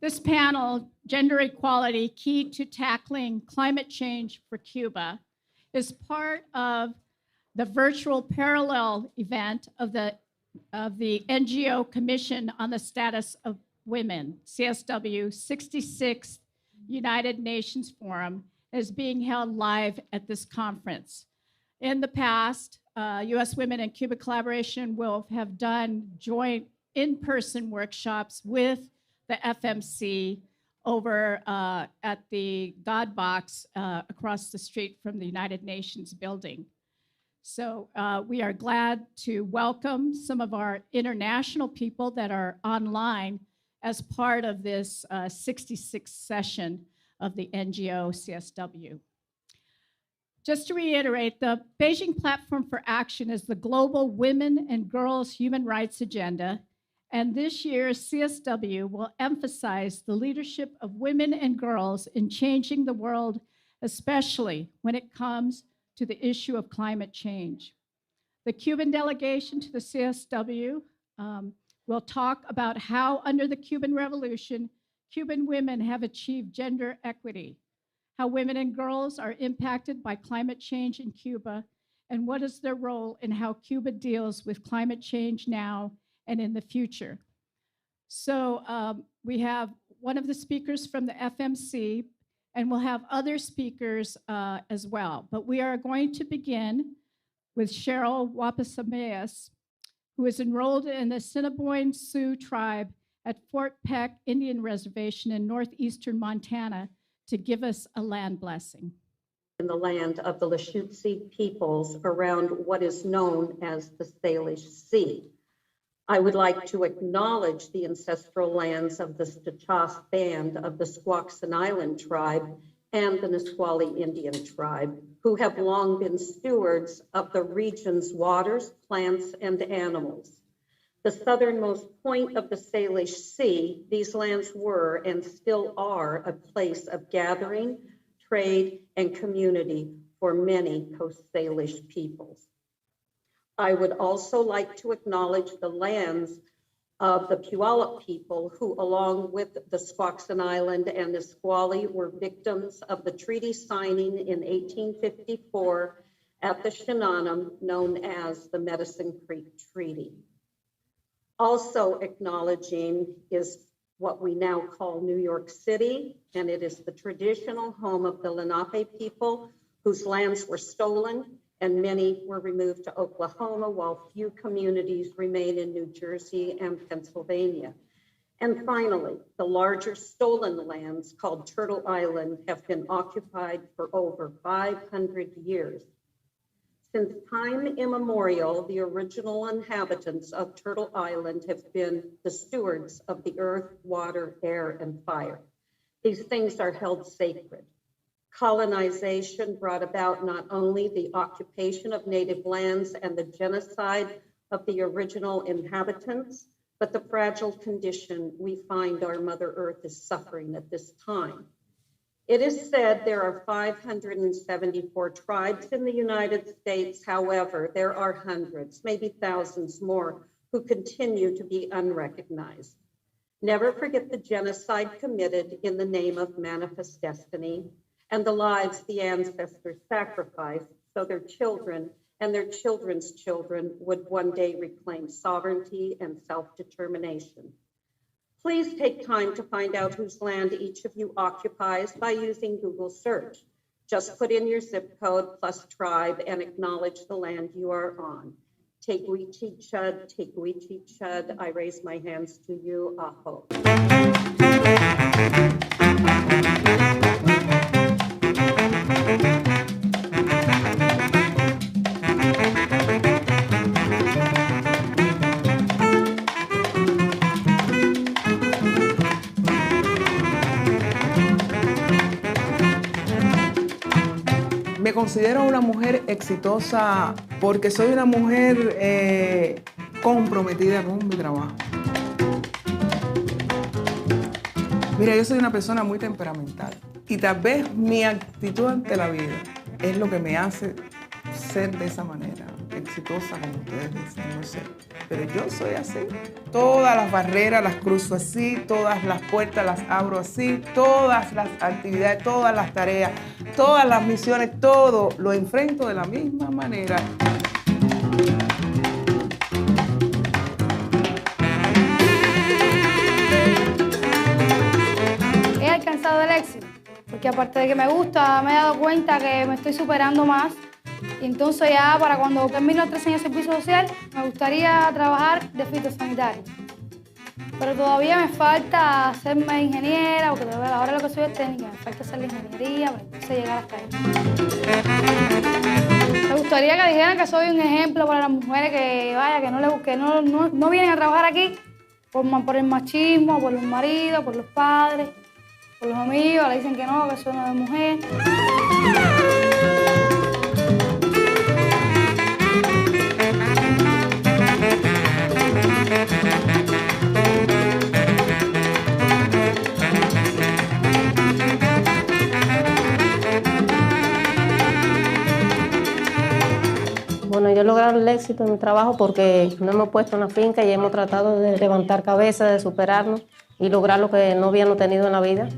This panel, Gender Equality, Key to Tackling Climate Change for Cuba, is part of the virtual parallel event of the NGO Commission on the Status of Women, CSW 66th United Nations Forum, is being held live at this conference. In the past, U.S. Women in Cuba Collaboration will have done joint in-person workshops with the FMC over at the God Box across the street from the United Nations building. So we are glad to welcome some of our international people that are online as part of this 66th session of the NGO CSW. Just to reiterate, the Beijing Platform for Action is the global women and girls human rights agenda, and this year's CSW will emphasize the leadership of women and girls in changing the world, especially when it comes to the issue of climate change. The Cuban delegation to the CSW will talk about how, under the Cuban Revolution, Cuban women have achieved gender equity, how women and girls are impacted by climate change in Cuba, and what is their role in how Cuba deals with climate change now and in the future. So we have one of the speakers from the FMC, and we'll have other speakers as well. But we are going to begin with Cheryl Wapasamayas, who is enrolled in the Assiniboine Sioux tribe at Fort Peck Indian Reservation in northeastern Montana, to give us a land blessing. In the land of the Lushootseed peoples around what is known as the Salish Sea. I would like to acknowledge the ancestral lands of the Stachas Band of the Squaxin Island tribe and the Nisqually Indian tribe, who have long been stewards of the region's waters, plants, and animals. The southernmost point of the Salish Sea, these lands were and still are a place of gathering, trade, and community for many Coast peoples. I would also like to acknowledge the lands of the Puyallup people who, along with the Squaxin Island and Nisqually, were victims of the treaty signing in 1854 at the Shinanum, known as the Medicine Creek Treaty. Also acknowledging is what we now call New York City, and it is the traditional home of the Lenape people, whose lands were stolen and many were removed to Oklahoma, while few communities remain in New Jersey and Pennsylvania. And finally, the larger stolen lands called Turtle Island have been occupied for over 500 years. Since time immemorial, the original inhabitants of Turtle Island have been the stewards of the earth, water, air, and fire. These things are held sacred. Colonization brought about not only the occupation of native lands and the genocide of the original inhabitants, but the fragile condition we find our Mother Earth is suffering at this time. It is said there are 574 tribes in the United States. However, there are hundreds, maybe thousands more, who continue to be unrecognized. Never forget the genocide committed in the name of manifest destiny and the lives the ancestors sacrificed so their children and their children's children would one day reclaim sovereignty and self-determination. Please take time to find out whose land each of you occupies by using Google search. Just put in your zip code plus tribe and acknowledge the land you are on. Teguichi Chud, I raise my hands to you, Aho. Me considero una mujer exitosa porque soy una mujer comprometida con mi trabajo. Mira, yo soy una persona muy temperamental y tal vez mi actitud ante la vida es lo que me hace ser de esa manera, exitosa como ustedes dicen, no sé. pero yo soy así. Todas las barreras las cruzo así, todas las puertas las abro así, todas las actividades, todas las tareas, todas las misiones, todo lo enfrento de la misma manera. He alcanzado el éxito, porque aparte de que me gusta, me he dado cuenta que me estoy superando más. Y entonces ya para cuando termine los 3 años de servicio social, me gustaría trabajar de fitosanitario. Pero todavía me falta hacerme ingeniera, porque ahora lo que soy es técnica, me falta hacer la ingeniería para entonces llegar hasta ahí. Me gustaría que dijeran que soy un ejemplo para las mujeres que, vaya, que no vienen a trabajar aquí por el machismo, por los maridos, por los padres, por los amigos, le dicen que soy una mujer. Bueno, yo he logrado el éxito en mi trabajo porque nos hemos puesto en la finca y hemos tratado de levantar cabeza, de superarnos y lograr lo que no habíamos tenido en la vida.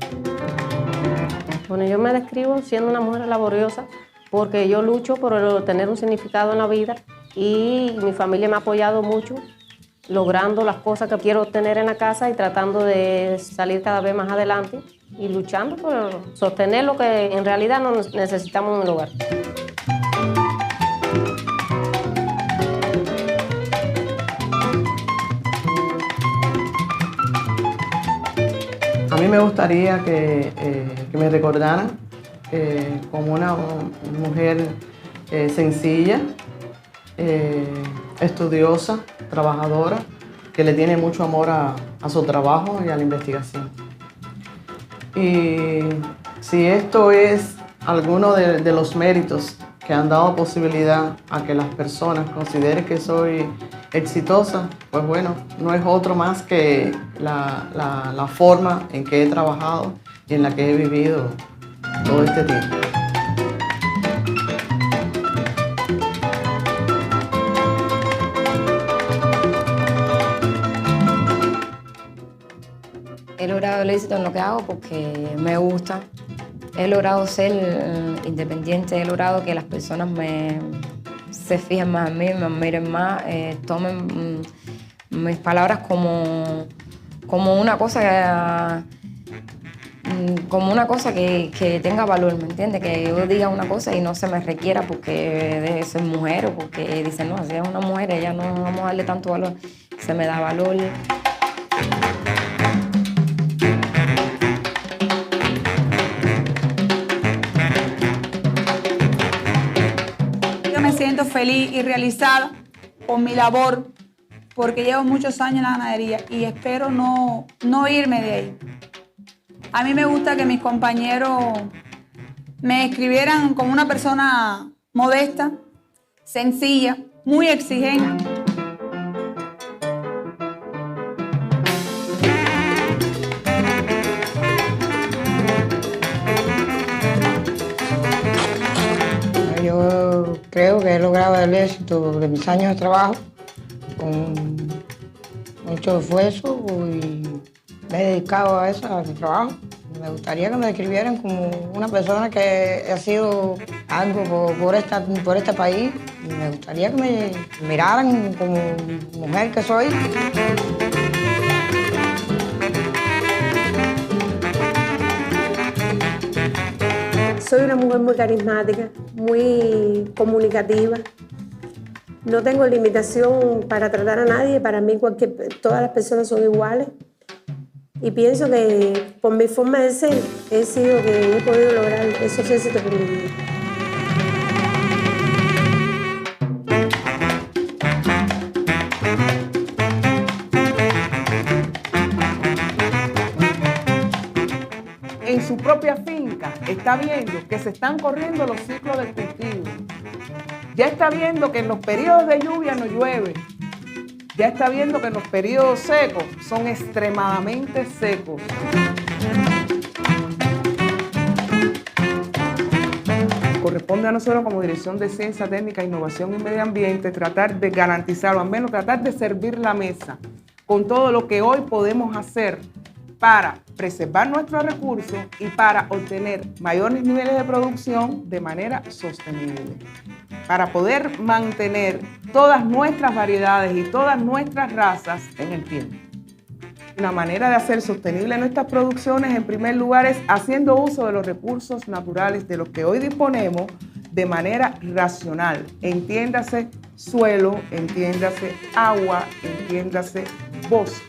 Bueno, yo me describo siendo una mujer laboriosa porque yo lucho por tener un significado en la vida y mi familia me ha apoyado mucho, logrando las cosas que quiero obtener en la casa y tratando de salir cada vez más adelante y luchando por sostener lo que en realidad no necesitamos en el hogar. A mí me gustaría que me recordaran como una mujer sencilla, estudiosa, trabajadora, que le tiene mucho amor a su trabajo y a la investigación. Y si esto es alguno de los méritos que han dado posibilidad a que las personas consideren que soy exitosa, pues bueno, no es otro más que la forma en que he trabajado y en la que he vivido todo este tiempo. He logrado el éxito en lo que hago porque me gusta. He logrado ser independiente, he logrado que las personas se fijen más en mí, me admiren más, tomen mis palabras como una cosa que tenga valor, ¿me entiendes? Que yo diga una cosa y no se me requiera porque deje de ser mujer o porque dicen, no, si es una mujer, ella no vamos a darle tanto valor, se me da valor. Yo me siento feliz y realizada por mi labor, porque llevo muchos años en la ganadería y espero no irme de ahí. A mí me gusta que mis compañeros me escribieran como una persona modesta, sencilla, muy exigente. Yo creo que he logrado el éxito de mis años de trabajo con mucho esfuerzo y me he dedicado a eso, a mi trabajo. Me gustaría que me describieran como una persona que ha sido algo por este país y me gustaría que me miraran como mujer que soy. Soy una mujer muy carismática, muy comunicativa. No tengo limitación para tratar a nadie. Para mí todas las personas son iguales. Y pienso que por mi forma de ser he podido lograr esos éxitos en mi vida. En su propia finca está viendo que se están corriendo los ciclos del cultivo. Ya está viendo que en los periodos de lluvia no llueve. Ya está viendo que en los periodos secos son extremadamente secos. corresponde a nosotros como Dirección de Ciencia, Técnica, Innovación y Medio Ambiente tratar de garantizar, o al menos tratar de servir la mesa con todo lo que hoy podemos hacer para preservar nuestros recursos y para obtener mayores niveles de producción de manera sostenible, para poder mantener todas nuestras variedades y todas nuestras razas en el tiempo. Una manera de hacer sostenible nuestras producciones, en primer lugar, es haciendo uso de los recursos naturales de los que hoy disponemos de manera racional. Entiéndase suelo, entiéndase agua, entiéndase bosques.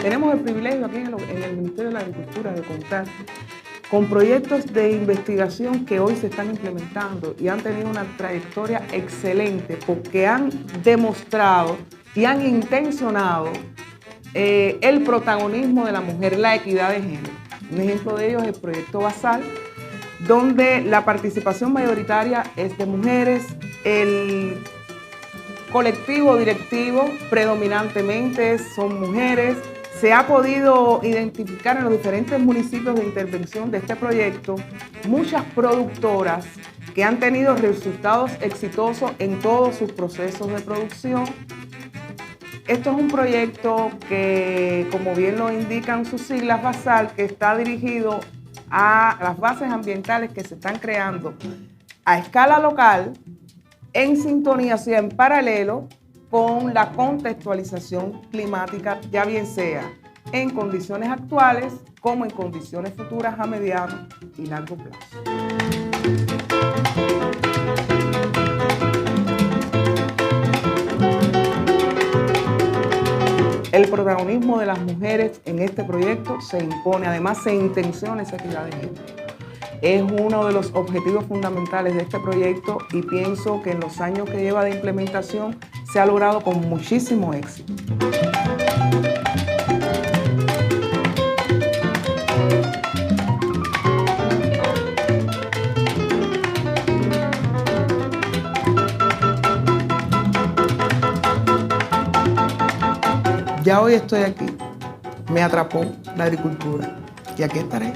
Tenemos el privilegio aquí en el Ministerio de la Agricultura de contar con proyectos de investigación que hoy se están implementando y han tenido una trayectoria excelente porque han demostrado y han intencionado el protagonismo de la mujer, la equidad de género. Un ejemplo de ello es el proyecto Basal, donde la participación mayoritaria es de mujeres, el colectivo directivo predominantemente son mujeres. Se ha podido identificar en los diferentes municipios de intervención de este proyecto muchas productoras que han tenido resultados exitosos en todos sus procesos de producción. Esto es un proyecto que, como bien lo indican sus siglas, Basal, que está dirigido a las bases ambientales que se están creando a escala local, en sintonía, o sea, en paralelo con la contextualización climática, ya bien sea en condiciones actuales como en condiciones futuras a mediano y largo plazo. El protagonismo de las mujeres en este proyecto se impone, además se intenciona esa equidad de género. Es uno de los objetivos fundamentales de este proyecto y pienso que en los años que lleva de implementación se ha logrado con muchísimo éxito. Ya hoy estoy aquí, me atrapó la agricultura y aquí estaré.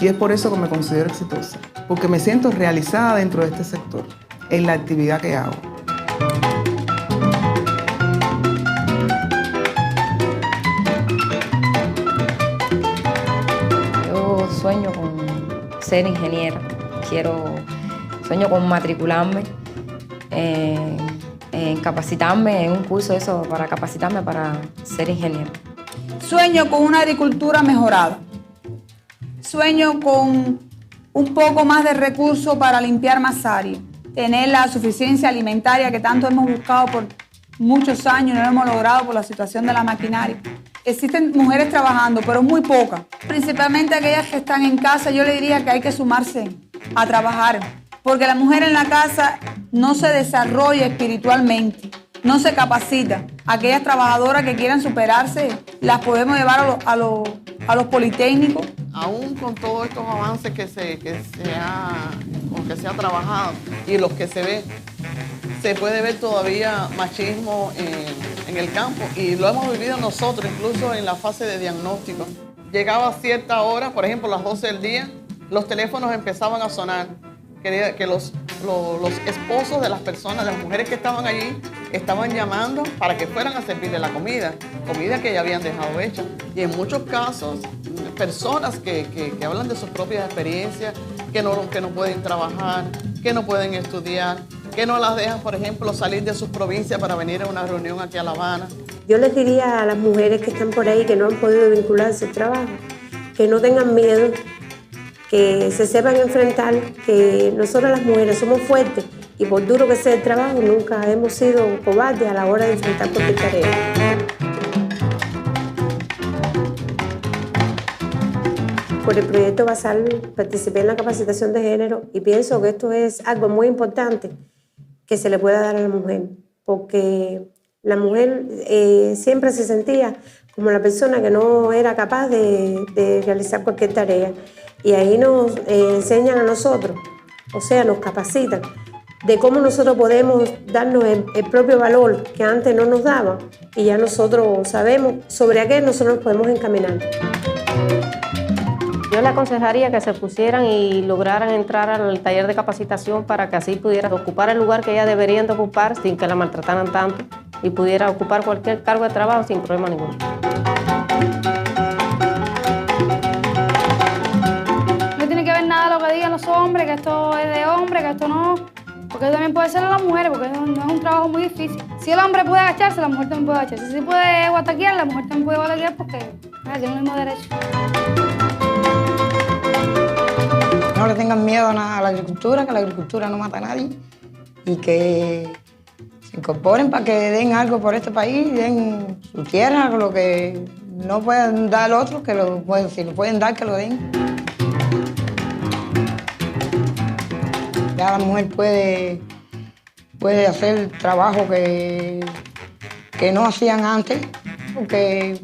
Y es por eso que me considero exitosa, porque me siento realizada dentro de este sector, en la actividad que hago. Yo sueño con ser ingeniera, sueño con matricularme, en capacitarme en un curso de eso para capacitarme para ser ingeniera. Sueño con una agricultura mejorada. Sueño con un poco más de recursos para limpiar más áreas, tener la suficiencia alimentaria que tanto hemos buscado por muchos años y no lo hemos logrado por la situación de la maquinaria. Existen mujeres trabajando, pero muy pocas. Principalmente aquellas que están en casa, yo le diría que hay que sumarse a trabajar, porque la mujer en la casa no se desarrolla espiritualmente, no se capacita. Aquellas trabajadoras que quieran superarse, las podemos llevar a los politécnicos. Aún con todos estos avances que se ha trabajado y los que se ve, se puede ver todavía machismo en el campo y lo hemos vivido nosotros, incluso en la fase de diagnóstico. Llegaba a cierta hora, por ejemplo, a las 12 del día, los teléfonos empezaban a sonar, que los esposos de las personas, de las mujeres que estaban allí, estaban llamando para que fueran a servirle la comida que ya habían dejado hecha. Y en muchos casos, personas que hablan de sus propias experiencias, que no pueden trabajar, que no pueden estudiar, que no las dejan, por ejemplo, salir de sus provincias para venir a una reunión aquí a La Habana. Yo les diría a las mujeres que están por ahí que no han podido vincularse al trabajo, que no tengan miedo, que se sepan enfrentar, que nosotras las mujeres somos fuertes y por duro que sea el trabajo, nunca hemos sido cobardes a la hora de enfrentar cualquier tarea. Por el proyecto Basal participé en la capacitación de género y pienso que esto es algo muy importante que se le pueda dar a la mujer, porque la mujer siempre se sentía como la persona que no era capaz de realizar cualquier tarea. Y ahí nos enseñan a nosotros, o sea, nos capacitan de cómo nosotros podemos darnos el propio valor que antes no nos daban y ya nosotros sabemos sobre qué nosotros nos podemos encaminar. Yo le aconsejaría que se pusieran y lograran entrar al taller de capacitación para que así pudieran ocupar el lugar que ellas deberían de ocupar sin que la maltrataran tanto y pudiera ocupar cualquier cargo de trabajo sin problema ninguno. No tiene que ver nada lo que digan los hombres, que esto es de hombre, que esto no. Porque también puede ser de las mujeres, porque no es un trabajo muy difícil. Si el hombre puede agacharse, la mujer también puede agacharse. Si puede guataquear, la mujer también puede guataquear porque tiene el mismo derecho. No le tengan miedo a la agricultura, que la agricultura no mata a nadie y que se incorporen para que den algo por este país, den su tierra, lo que no pueden dar otros, que si lo pueden dar, que lo den. Ya la mujer puede hacer trabajo que no hacían antes, porque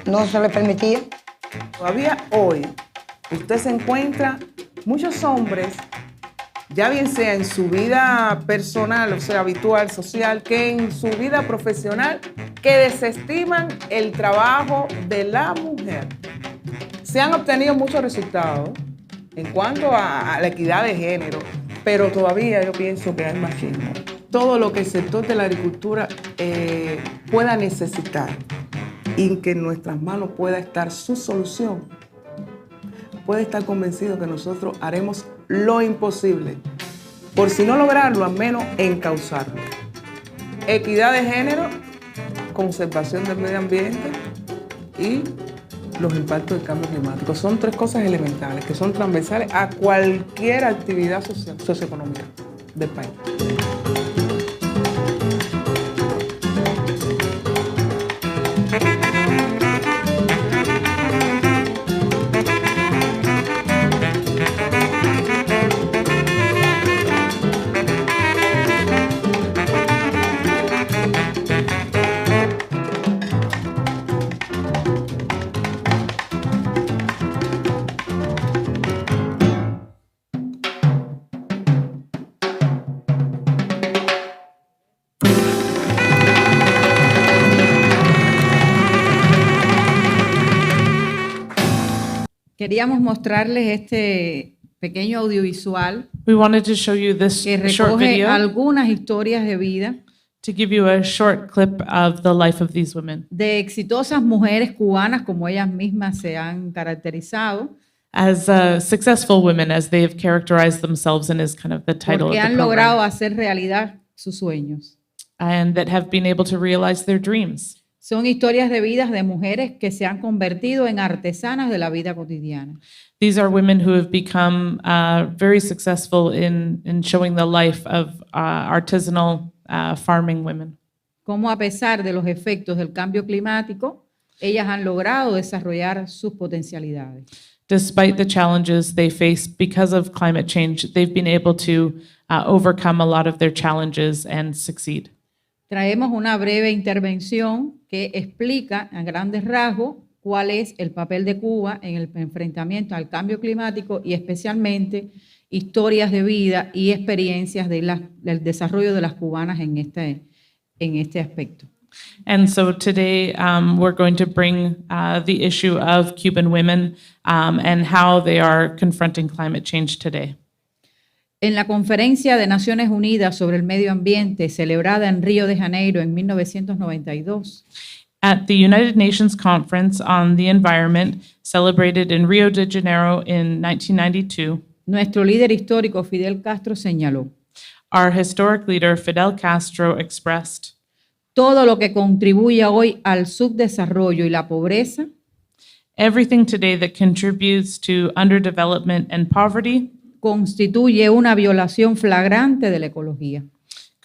no se les permitía. Todavía hoy usted se encuentra muchos hombres, ya bien sea en su vida personal, o sea, habitual, social, que en su vida profesional, que desestiman el trabajo de la mujer. Se han obtenido muchos resultados en cuanto a la equidad de género, pero todavía yo pienso que hay machismo. Todo lo que el sector de la agricultura pueda necesitar y que en nuestras manos pueda estar su solución, puede estar convencido que nosotros haremos lo imposible, por si no lograrlo, al menos encauzarlo. Equidad de género, conservación del medio ambiente y los impactos del cambio climático. Son tres cosas elementales que son transversales a cualquier actividad socioeconómica del país. Queríamos mostrarles este pequeño audiovisual We wanted to show you this que short recoge video algunas historias de vida to give you a short clip of the life of these women. de exitosas mujeres cubanas, como ellas mismas se han caracterizado, As successful women, as they have characterized themselves and is kind of the title of porque the han logrado program, hacer realidad sus sueños. and that have been able to realize their dreams. Son historias de vidas de mujeres que se han convertido en artesanas de la vida cotidiana. These are women who have become very successful in showing the life of artisanal farming women. Cómo a pesar de los efectos del cambio climático, ellas han logrado desarrollar sus potencialidades. Despite the challenges they face because of climate change, they've been able to overcome a lot of their challenges and succeed. Traemos una breve intervención que explica a grandes rasgos cuál es el papel de Cuba en el enfrentamiento al cambio climático y especialmente historias de vida y experiencias del desarrollo de las cubanas en este aspecto. And so today we're going to bring the issue of Cuban women and how they are confronting climate change today. En la Conferencia de Naciones Unidas sobre el Medio Ambiente, celebrada en Río de Janeiro en 1992, At the United Nations Conference on the Environment, celebrated in Rio de Janeiro in 1992, nuestro líder histórico Fidel Castro señaló: our historic leader Fidel Castro expressed, todo lo que contribuye hoy al subdesarrollo y la pobreza everything today that contributes to underdevelopment and poverty constituye una violación flagrante de la ecología.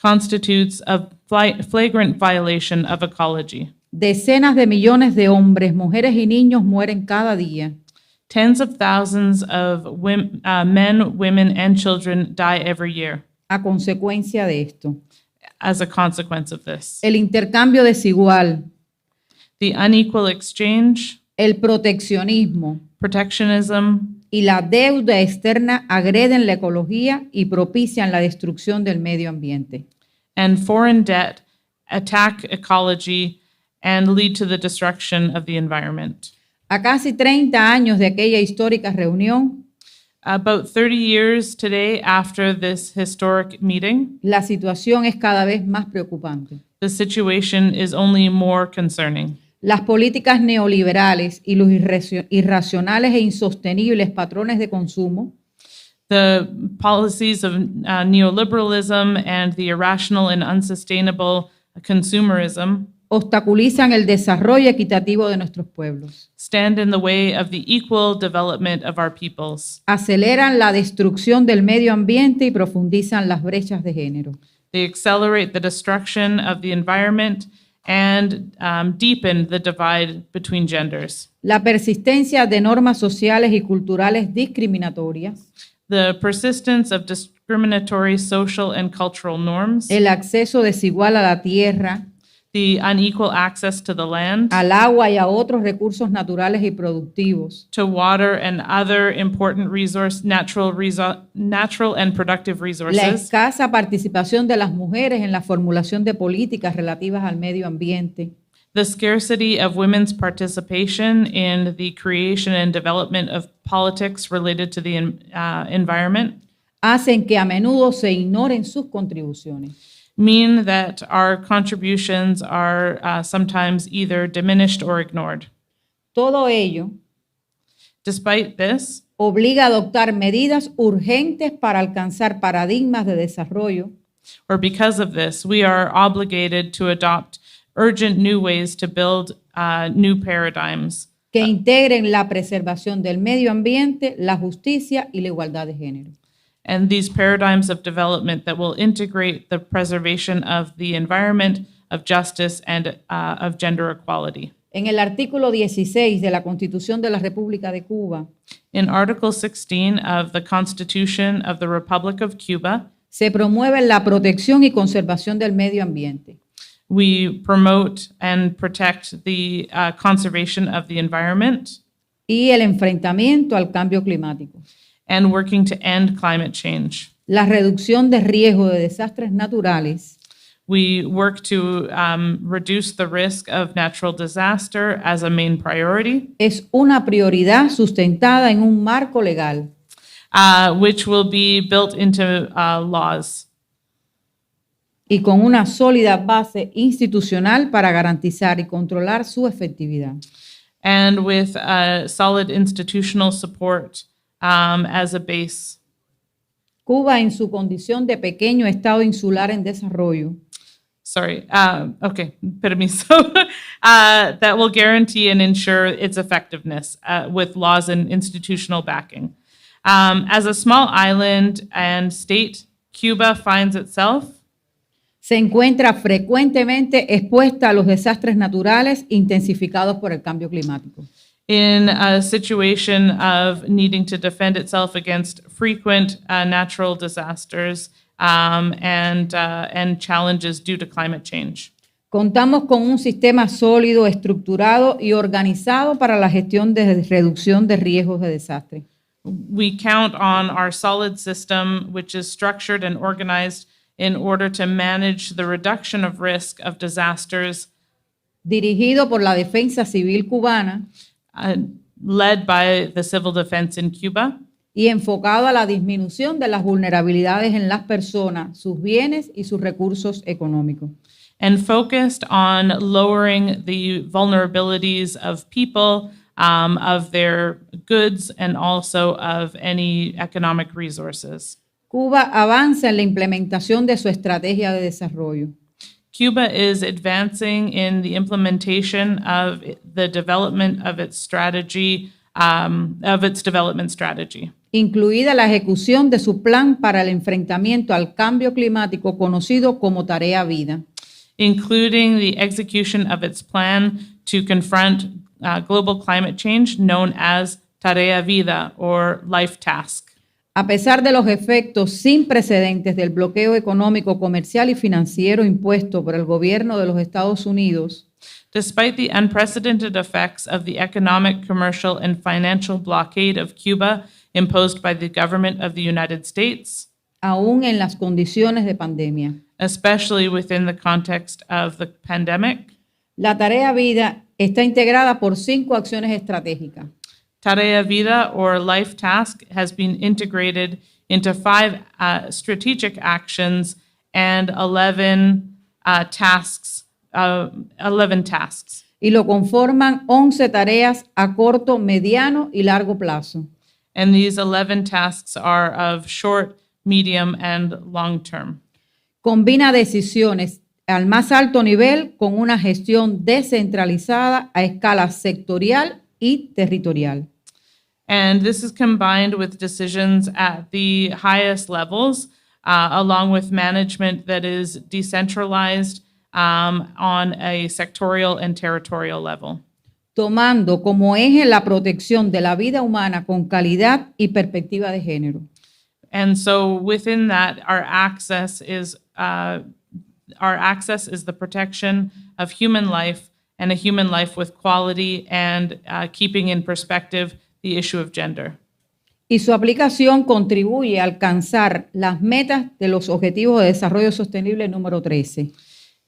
constitutes a flagrant violation of ecology. Decenas de millones de hombres, mujeres y niños mueren cada día. Tens of thousands of men, women, and children die every year A consecuencia de esto, as a consequence of this. el intercambio desigual, The unequal exchange, el proteccionismo protectionism, y la deuda externa agreden la ecología y propician la destrucción del medio ambiente. and foreign debt attack ecology and lead to the destruction of the environment. A casi 30 años de aquella histórica reunión, About 30 years today after this historic meeting, la situación es cada vez más preocupante. the situation is only more concerning. Las políticas neoliberales y los irracionales e insostenibles patrones de consumo The policies of neoliberalism and the irrational and unsustainable consumerism obstaculizan el desarrollo equitativo de nuestros pueblos, stand in the way of the equal development of our peoples. aceleran la destrucción del medio ambiente y profundizan las brechas de género. They accelerate the destruction of the environment and deepen the divide between genders. La persistencia de normas sociales y culturales discriminatorias, The persistence of discriminatory social and cultural norms, el acceso desigual a la tierra, the unequal access to the land, al agua y a otros recursos naturales y productivos, to water and other important natural and productive la resources, escasa participación de las mujeres en la formulación de políticas relativas al medio ambiente, the scarcity of women's participation in the creation and development of politics related to the environment, hacen que a menudo se ignoren sus contribuciones. mean that our contributions are sometimes either diminished or ignored. Todo ello Despite this, obliga a adoptar medidas urgentes para alcanzar paradigmas de desarrollo or because of this, we are obligated to adopt urgent new ways to build new paradigms que integren la preservación del medio ambiente, la justicia y la igualdad de género. and these paradigms of development that will integrate the preservation of the environment, of justice, and of gender equality. En el artículo 16 de la Constitución de la República de Cuba In Article 16 of the Constitution of the Republic of Cuba, se promueve la protección y conservación del medio ambiente, we promote and protect the conservation of the environment y el enfrentamiento al cambio climático, and working to end climate change. la reducción de riesgo de desastres naturales We work to reduce the risk of natural disaster as a main priority, es una prioridad sustentada en un marco legal which will be built into laws y con una sólida base institucional para garantizar y controlar su efectividad. and with solid institutional support as a base. Cuba, en su condición de pequeño estado insular en desarrollo, Permiso. That will guarantee and ensure its effectiveness with laws and institutional backing. As a small island and state, Cuba finds itself se encuentra frecuentemente expuesta a los desastres naturales intensificados por el cambio climático. in a situation of needing to defend itself against frequent natural disasters and challenges due to climate change. Contamos con un sistema sólido, estructurado y organizado para la gestión de reducción de riesgos de desastre. We count on our solid system, which is structured and organized in order to manage the reduction of risk of disasters, Dirigido por la Defensa Civil Cubana led by the civil defense in Cuba, y enfocado a la disminución de las vulnerabilidades en las personas, sus bienes y sus recursos económicos. and focused on lowering the vulnerabilities of people, of their goods, and also of any economic resources. Cuba avanza en la implementación de su estrategia de desarrollo. Cuba is advancing in the implementation of the development of its strategy, development strategy, Incluida la ejecución de su plan para el enfrentamiento al cambio climático conocido como Tarea Vida, including the execution of its plan to confront global climate change known as Tarea Vida or Life Task. A pesar de los efectos sin precedentes del bloqueo económico, comercial y financiero impuesto por el gobierno de los Estados Unidos, Despite the unprecedented effects of the economic, commercial, and financial blockade of Cuba imposed by the government of the United States, aún en las condiciones de pandemia, especially within the context of the pandemic, la Tarea Vida está integrada por 5 acciones estratégicas. Tarea Vida, or Life Task, has been integrated into 5 strategic actions and 11 tasks. Y lo conforman 11 tareas a corto, mediano y largo plazo. And these 11 tasks are of short, medium, and long term. Combina decisiones al más alto nivel con una gestión descentralizada a escala sectorial y territorial. And this is combined with decisions at the highest levels, along with management that is decentralized on a sectorial and territorial level. Tomando como eje la protección de la vida humana con calidad y perspectiva de género. And so within that, our access is the protection of human life, and a human life with quality, and keeping in perspective the issue of gender. Y su aplicación contribuye a alcanzar las metas de los Objetivos de Desarrollo Sostenible número 13.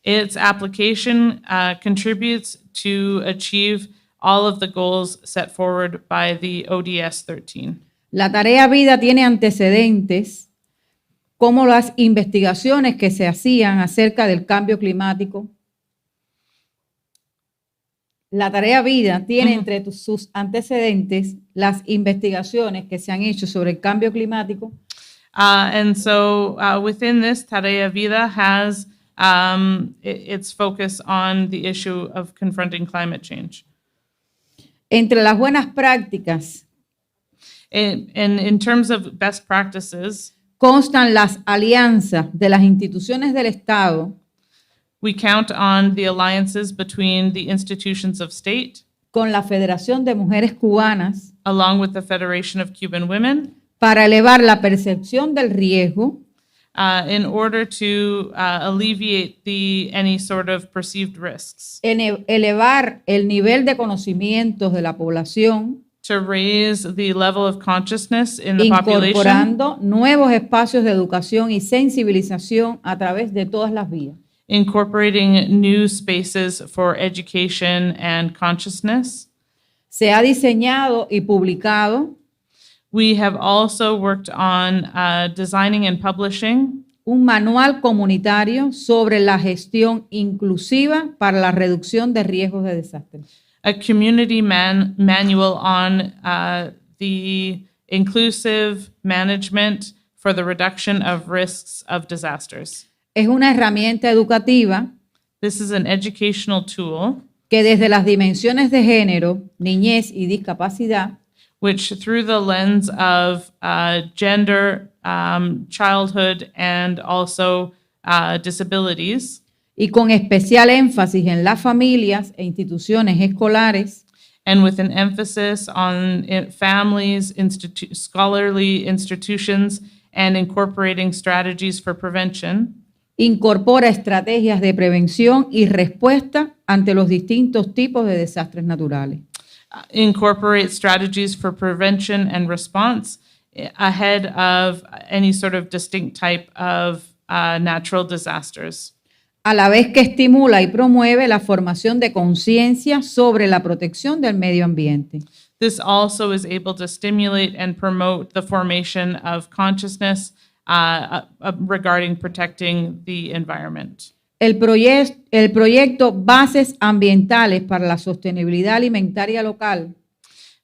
Its application contributes to achieve all of the goals set forward by the ODS 13. La Tarea Vida tiene antecedentes como las investigaciones que se hacían acerca del cambio climático. La Tarea Vida tiene entre sus antecedentes las investigaciones que se han hecho sobre el cambio climático. And so within this, Tarea Vida has its focus on the issue of confronting climate change. Entre las buenas prácticas In terms of best practices, constan las alianzas de las instituciones del Estado we count on the alliances between the institutions of state, con la Federación de Mujeres Cubanas, along with the Federation of Cuban Women, para elevar la percepción del riesgo in order to alleviate any sort of perceived risks, elevar el nivel de conocimientos de la población, to raise the level of consciousness in the population, incorporando nuevos espacios de educación y sensibilización a través de todas las vías. incorporating new spaces for education and consciousness. Se ha diseñado y publicado We have also worked on designing and publishing un manual comunitario sobre la gestión inclusiva para la reducción de riesgos de desastres. a community manual on the inclusive management for the reduction of risks of disasters. Es una herramienta educativa This is an educational tool que desde las dimensiones de género, niñez y discapacidad which, through the lens of gender, childhood, and also disabilities, y con especial énfasis en las familias e instituciones escolares, and with an emphasis on families, scholarly institutions, and incorporating strategies for prevention, incorpora estrategias de prevención y respuesta ante los distintos tipos de desastres naturales. incorporate strategies for prevention and response ahead of any sort of distinct type of natural disasters. A la vez que estimula y promueve la formación de conciencia sobre la protección del medio ambiente. This also is able to stimulate and promote the formation of consciousness regarding protecting the environment. El proyecto Bases Ambientales para la Sostenibilidad Alimentaria Local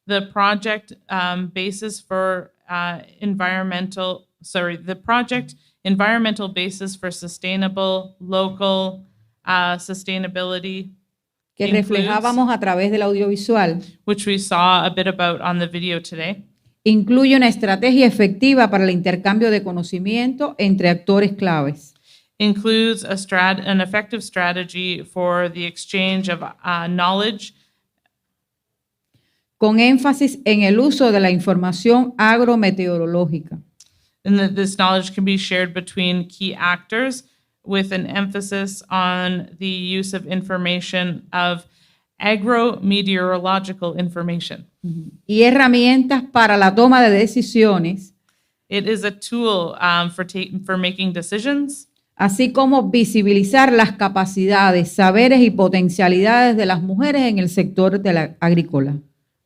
The project basis for environmental basis for sustainable local sustainability, que includes, reflejábamos a través del audiovisual, which we saw a bit about on the video today, incluye una estrategia efectiva para el intercambio de conocimiento entre actores claves. includes an effective strategy for the exchange of knowledge, con énfasis en el uso de la información agrometeorológica. and that this knowledge can be shared between key actors with an emphasis on the use of information of agrometeorological information. Y herramientas para la toma de decisiones It is a tool for making decisions así como visibilizar las capacidades, saberes y potencialidades de las mujeres en el sector de la agrícola.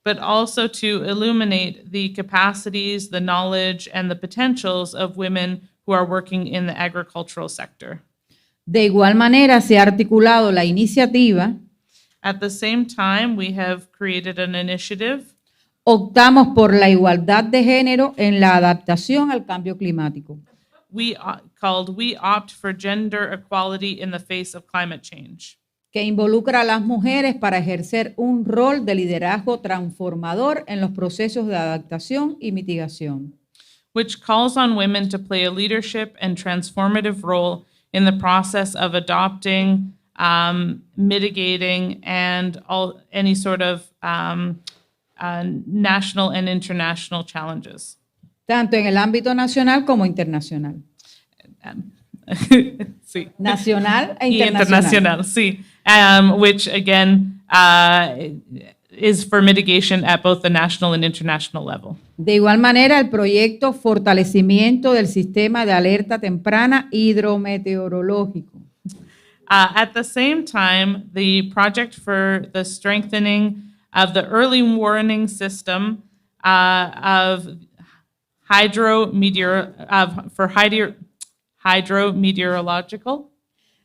but also to illuminate the capacities, the knowledge, and the potentials of women who are working in the agricultural sector. De igual manera, se ha articulado la iniciativa At the same time, we have created an initiative. Optamos por la igualdad de género en la adaptación al cambio climático. Called We Opt for Gender Equality in the Face of Climate Change, Que involucra a las mujeres para ejercer un rol de liderazgo transformador en los procesos de adaptación y mitigación. which calls on women to play a leadership and transformative role in the process of adopting, mitigating, and any sort of national and international challenges. Tanto en el ámbito nacional como internacional. Sí. Nacional e Y internacional. internacional, sí. Which again is for mitigation at both the national and international level. De igual manera, el proyecto Fortalecimiento del Sistema de Alerta Temprana Hidrometeorológico. At the same time, the project for the strengthening of the early warning system of hydrometeorological,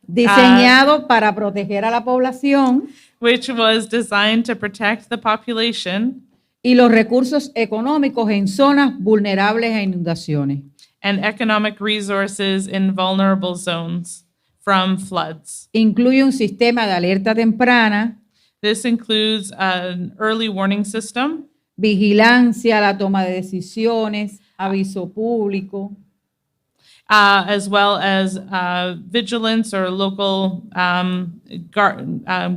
Diseñado para proteger a la población which was designed to protect the population y los recursos económicos en zonas vulnerables a inundaciones. and economic resources in vulnerable zones from floods. Incluye un sistema de alerta temprana, This includes an early warning system, vigilancia, la toma de decisiones, aviso público, as well as vigilance or local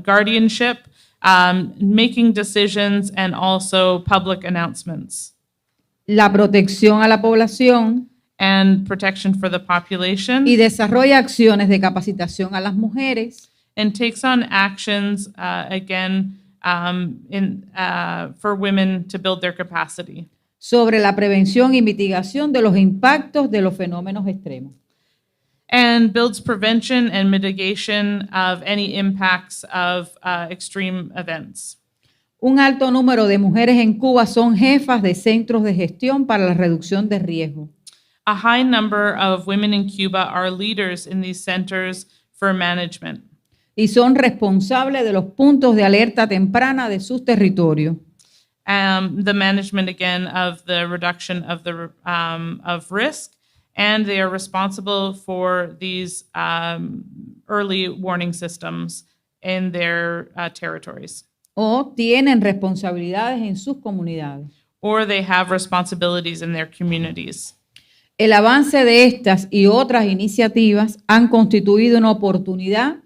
guardianship, making decisions, and also public announcements, la protección a la población and protection for the population, y desarrolla acciones de capacitación a las mujeres and takes on actions for women to build their capacity. sobre la prevención y mitigación de los impactos de los fenómenos extremos. And builds prevention and mitigation of any impacts of extreme events. Un alto número de mujeres en Cuba son jefas de centros de gestión para la reducción de riesgo. A high number of women in Cuba are leaders in these centers for management. Y son responsables de los puntos de alerta temprana de sus territorios. The management again of the reduction of the of risk, and they are responsible for these early warning systems in their territories. O tienen responsabilidades en sus comunidades. Or they have responsibilities in their communities. El avance de estas y otras iniciativas han constituido una oportunidad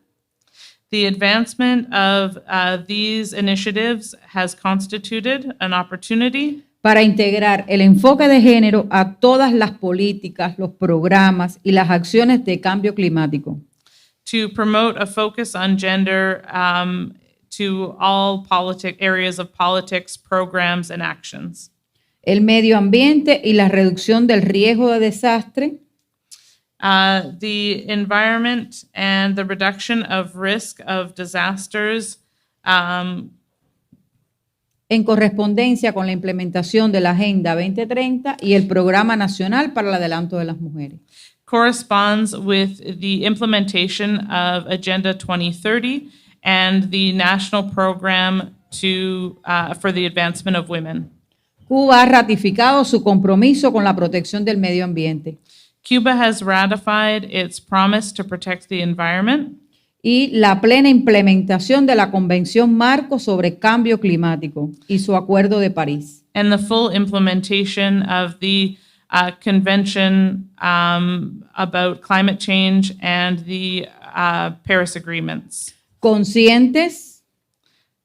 The advancement of these initiatives has constituted an opportunity para integrar el enfoque de género a todas las políticas, los programas y las acciones de cambio climático. to promote a focus on gender to all areas of politics, programs, and actions. El medio ambiente y la reducción del riesgo de desastre, The environment and the reduction of risk of disasters en correspondencia con la implementación de la Agenda 2030 y el Programa Nacional para el Adelanto de las Mujeres. corresponds with the implementation of Agenda 2030 and the national program for the advancement of women. Cuba ha ratificado su compromiso con la protección del medio ambiente Cuba has ratified its promise to protect the environment y la plena implementación de la Convención Marco sobre Cambio Climático y su Acuerdo de París. and the full implementation of the Convention about climate change and the Paris agreements. Conscientes,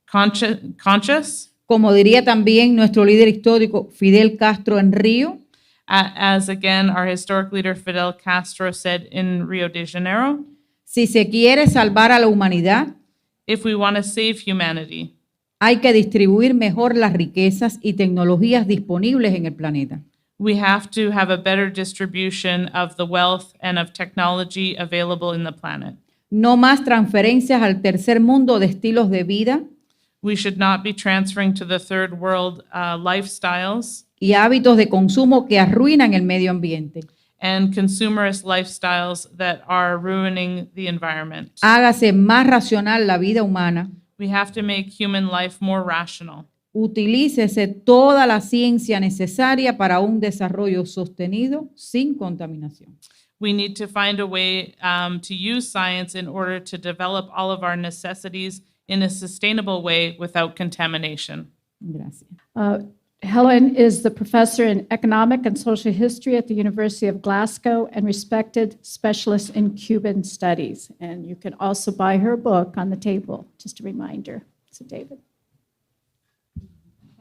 Conscious, como diría también nuestro líder histórico Fidel Castro en Río, as again our historic leader Fidel Castro said in Rio de Janeiro, si se quiere salvar a la humanidad, if we want to save humanity, hay que distribuir mejor las riquezas y tecnologías disponibles en el planeta. We have to have a better distribution of the wealth and of technology available in the planet. No más transferencias al tercer mundo de estilos de vida We should not be transferring to the third world lifestyles y hábitos de consumo que arruinan el medio ambiente. and consumerist lifestyles that are ruining the environment. Hágase más racional la vida humana. We have to make human life more rational. Utilícese toda la ciencia necesaria para un desarrollo sostenido sin contaminación. We need to find a way to use science in order to develop all of our necessities in a sustainable way without contamination. Gracias. Helen is the professor in economic and social history at the University of Glasgow and respected specialist in Cuban studies. And you can also buy her book on the table, just a reminder. So David.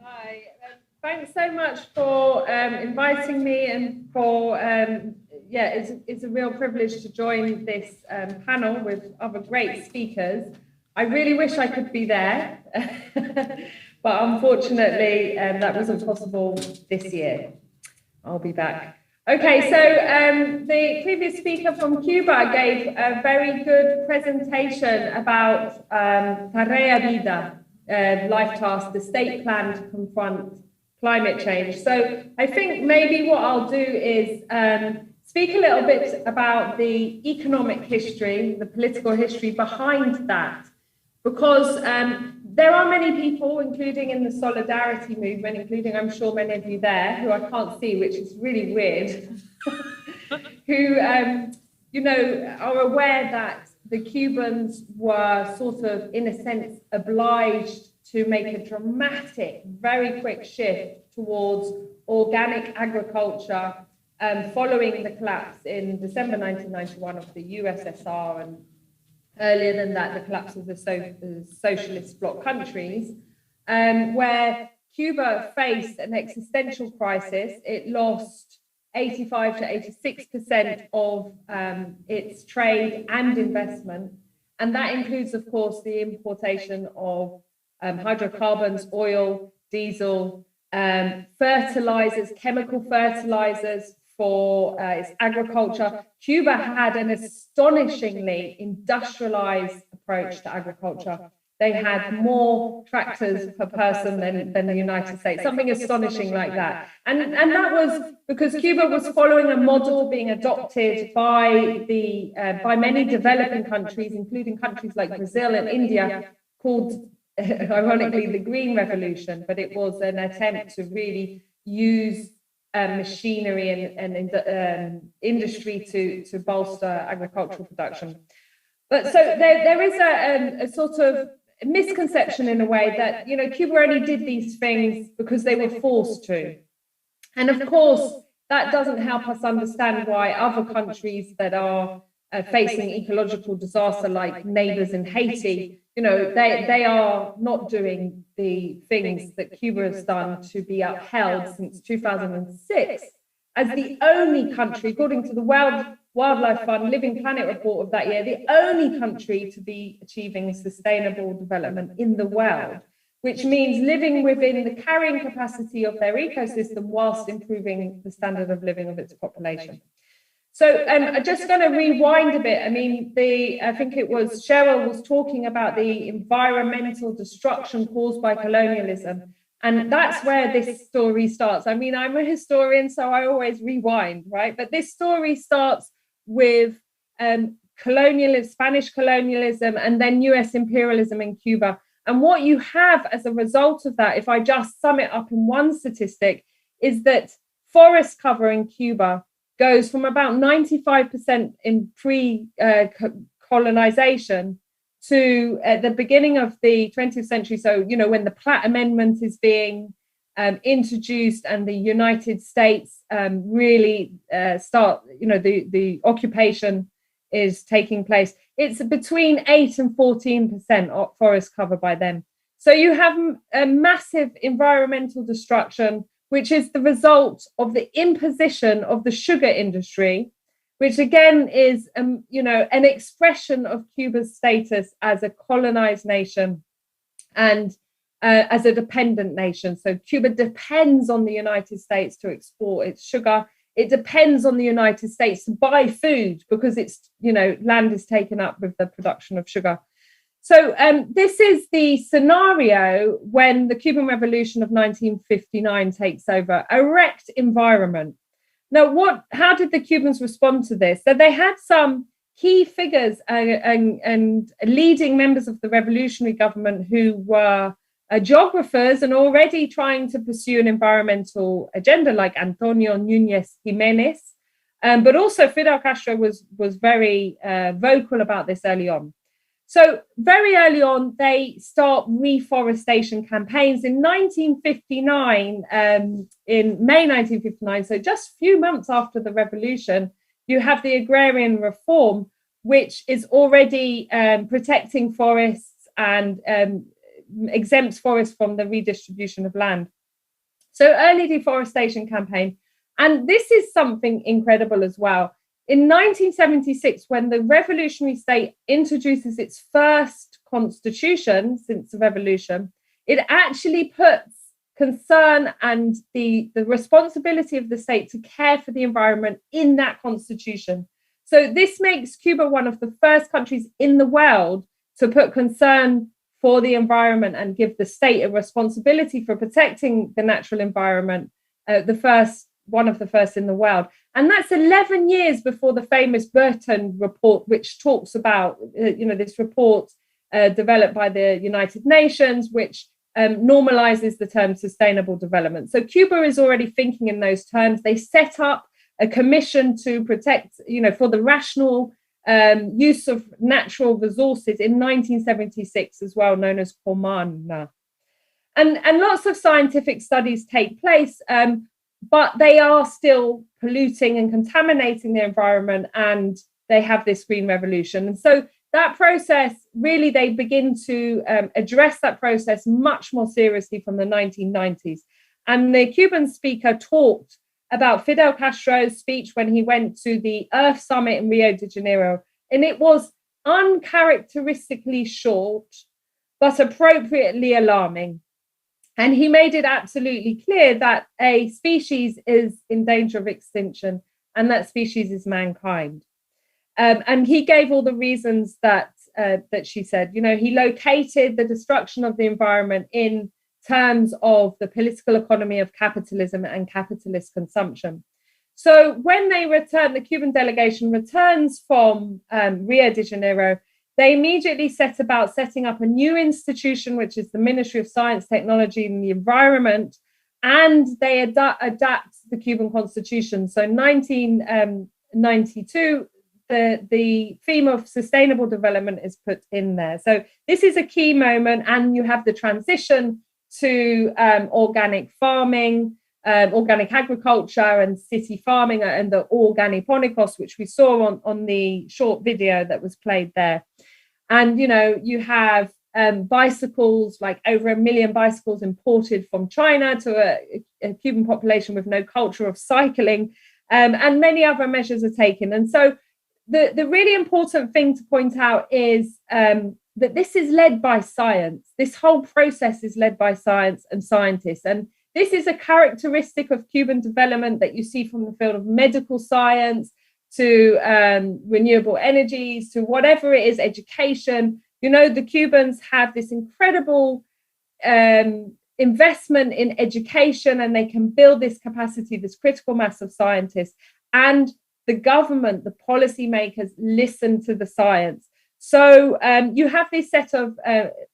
Hi, thanks so much for inviting me and for, it's a real privilege to join this panel with other great speakers. I really wish I could be there. But unfortunately, that wasn't possible this year. I'll be back. Okay, so the previous speaker from Cuba gave a very good presentation about Tarea Vida, life task, the state plan to confront climate change. So I think maybe what I'll do is speak a little bit about the economic history, the political history behind that, because there are many people, including in the solidarity movement, including I'm sure many of you there, who I can't see, which is really weird, who, are aware that the Cubans were sort of, in a sense, obliged to make a dramatic, very quick shift towards organic agriculture following the collapse in December 1991 of the USSR, and earlier than that, the collapse of the socialist bloc countries, where Cuba faced an existential crisis. It lost 85 to 86% of its trade and investment. And that includes, of course, the importation of hydrocarbons, oil, diesel, fertilizers, chemical fertilizers for its agriculture. Cuba had an astonishingly industrialized approach to agriculture. They had more tractors per person than the United States, something astonishing like that. And that was because Cuba was following a model being adopted by many developing countries, including countries like Brazil and India, called, ironically, the Green Revolution, but it was an attempt to really use machinery and industry to bolster agricultural production. But so there is a sort of misconception in a way that, Cuba only did these things because they were forced to. And of course, that doesn't help us understand why other countries that are facing ecological disaster, like neighbors in Haiti, they are not doing the things that Cuba has done to be upheld since 2006 as the only country, according to the World Wildlife Fund Living Planet report of that year, the only country to be achieving sustainable development in the world, which means living within the carrying capacity of their ecosystem whilst improving the standard of living of its population. So I'm just going to rewind a bit. I mean, I think it was Cheryl was talking about the environmental destruction caused by colonialism. And that's where this story starts. I mean, I'm a historian, so I always rewind, right? But this story starts with colonialism, Spanish colonialism, and then US imperialism in Cuba. And what you have as a result of that, if I just sum it up in one statistic, is that forest cover in Cuba goes from about 95% in pre-colonization to at the beginning of the 20th century. So, when the Platt Amendment is being introduced and the United States really start, the occupation is taking place, it's between 8 and 14% forest cover by then. So you have a massive environmental destruction, which is the result of the imposition of the sugar industry, which again is, an expression of Cuba's status as a colonized nation and as a dependent nation. So Cuba depends on the United States to export its sugar. It depends on the United States to buy food because its land is taken up with the production of sugar. So this is the scenario when the Cuban Revolution of 1959 takes over, a wrecked environment. Now, how did the Cubans respond to this? So they had some key figures and leading members of the revolutionary government who were geographers and already trying to pursue an environmental agenda, like Antonio Núñez Jiménez. But also Fidel Castro was very vocal about this early on. So very early on, they start reforestation campaigns in 1959, in May 1959. So just a few months after the revolution, you have the agrarian reform, which is already protecting forests and exempts forests from the redistribution of land. So early deforestation campaign. And this is something incredible as well. In 1976, when the revolutionary state introduces its first constitution since the revolution, it actually puts concern and the responsibility of the state to care for the environment in that constitution. So this makes Cuba one of the first countries in the world to put concern for the environment and give the state a responsibility for protecting the natural environment, one of the first in the world. And that's 11 years before the famous Burton report, which talks about, this report developed by the United Nations, which normalizes the term sustainable development. So Cuba is already thinking in those terms. They set up a commission to protect, for the rational use of natural resources in 1976 as well, known as Comana. And lots of scientific studies take place, but they are still polluting and contaminating the environment, and they have this green revolution. And so that process, really, they begin to address that process much more seriously from the 1990s. And the Cuban speaker talked about Fidel Castro's speech when he went to the Earth Summit in Rio de Janeiro. And it was uncharacteristically short, but appropriately alarming. And he made it absolutely clear that a species is in danger of extinction, and that species is mankind. And he gave all the reasons that she said. He located the destruction of the environment in terms of the political economy of capitalism and capitalist consumption. So when they return, the Cuban delegation returns from Rio de Janeiro, they immediately set about setting up a new institution, which is the Ministry of Science, Technology and the Environment, and they adapt the Cuban Constitution. So 1992, the theme of sustainable development is put in there. So this is a key moment, and you have the transition to organic farming, organic agriculture and city farming, and the organiponicos, which we saw on the short video that was played there. And, you have bicycles, like over 1 million bicycles imported from China to a Cuban population with no culture of cycling, and many other measures are taken. And so the really important thing to point out is that this is led by science. This whole process is led by science and scientists. And this is a characteristic of Cuban development that you see from the field of medical science to renewable energies, to whatever it is, education. The Cubans have this incredible investment in education, and they can build this capacity, this critical mass of scientists. And the government, the policymakers, listen to the science. So you have this set of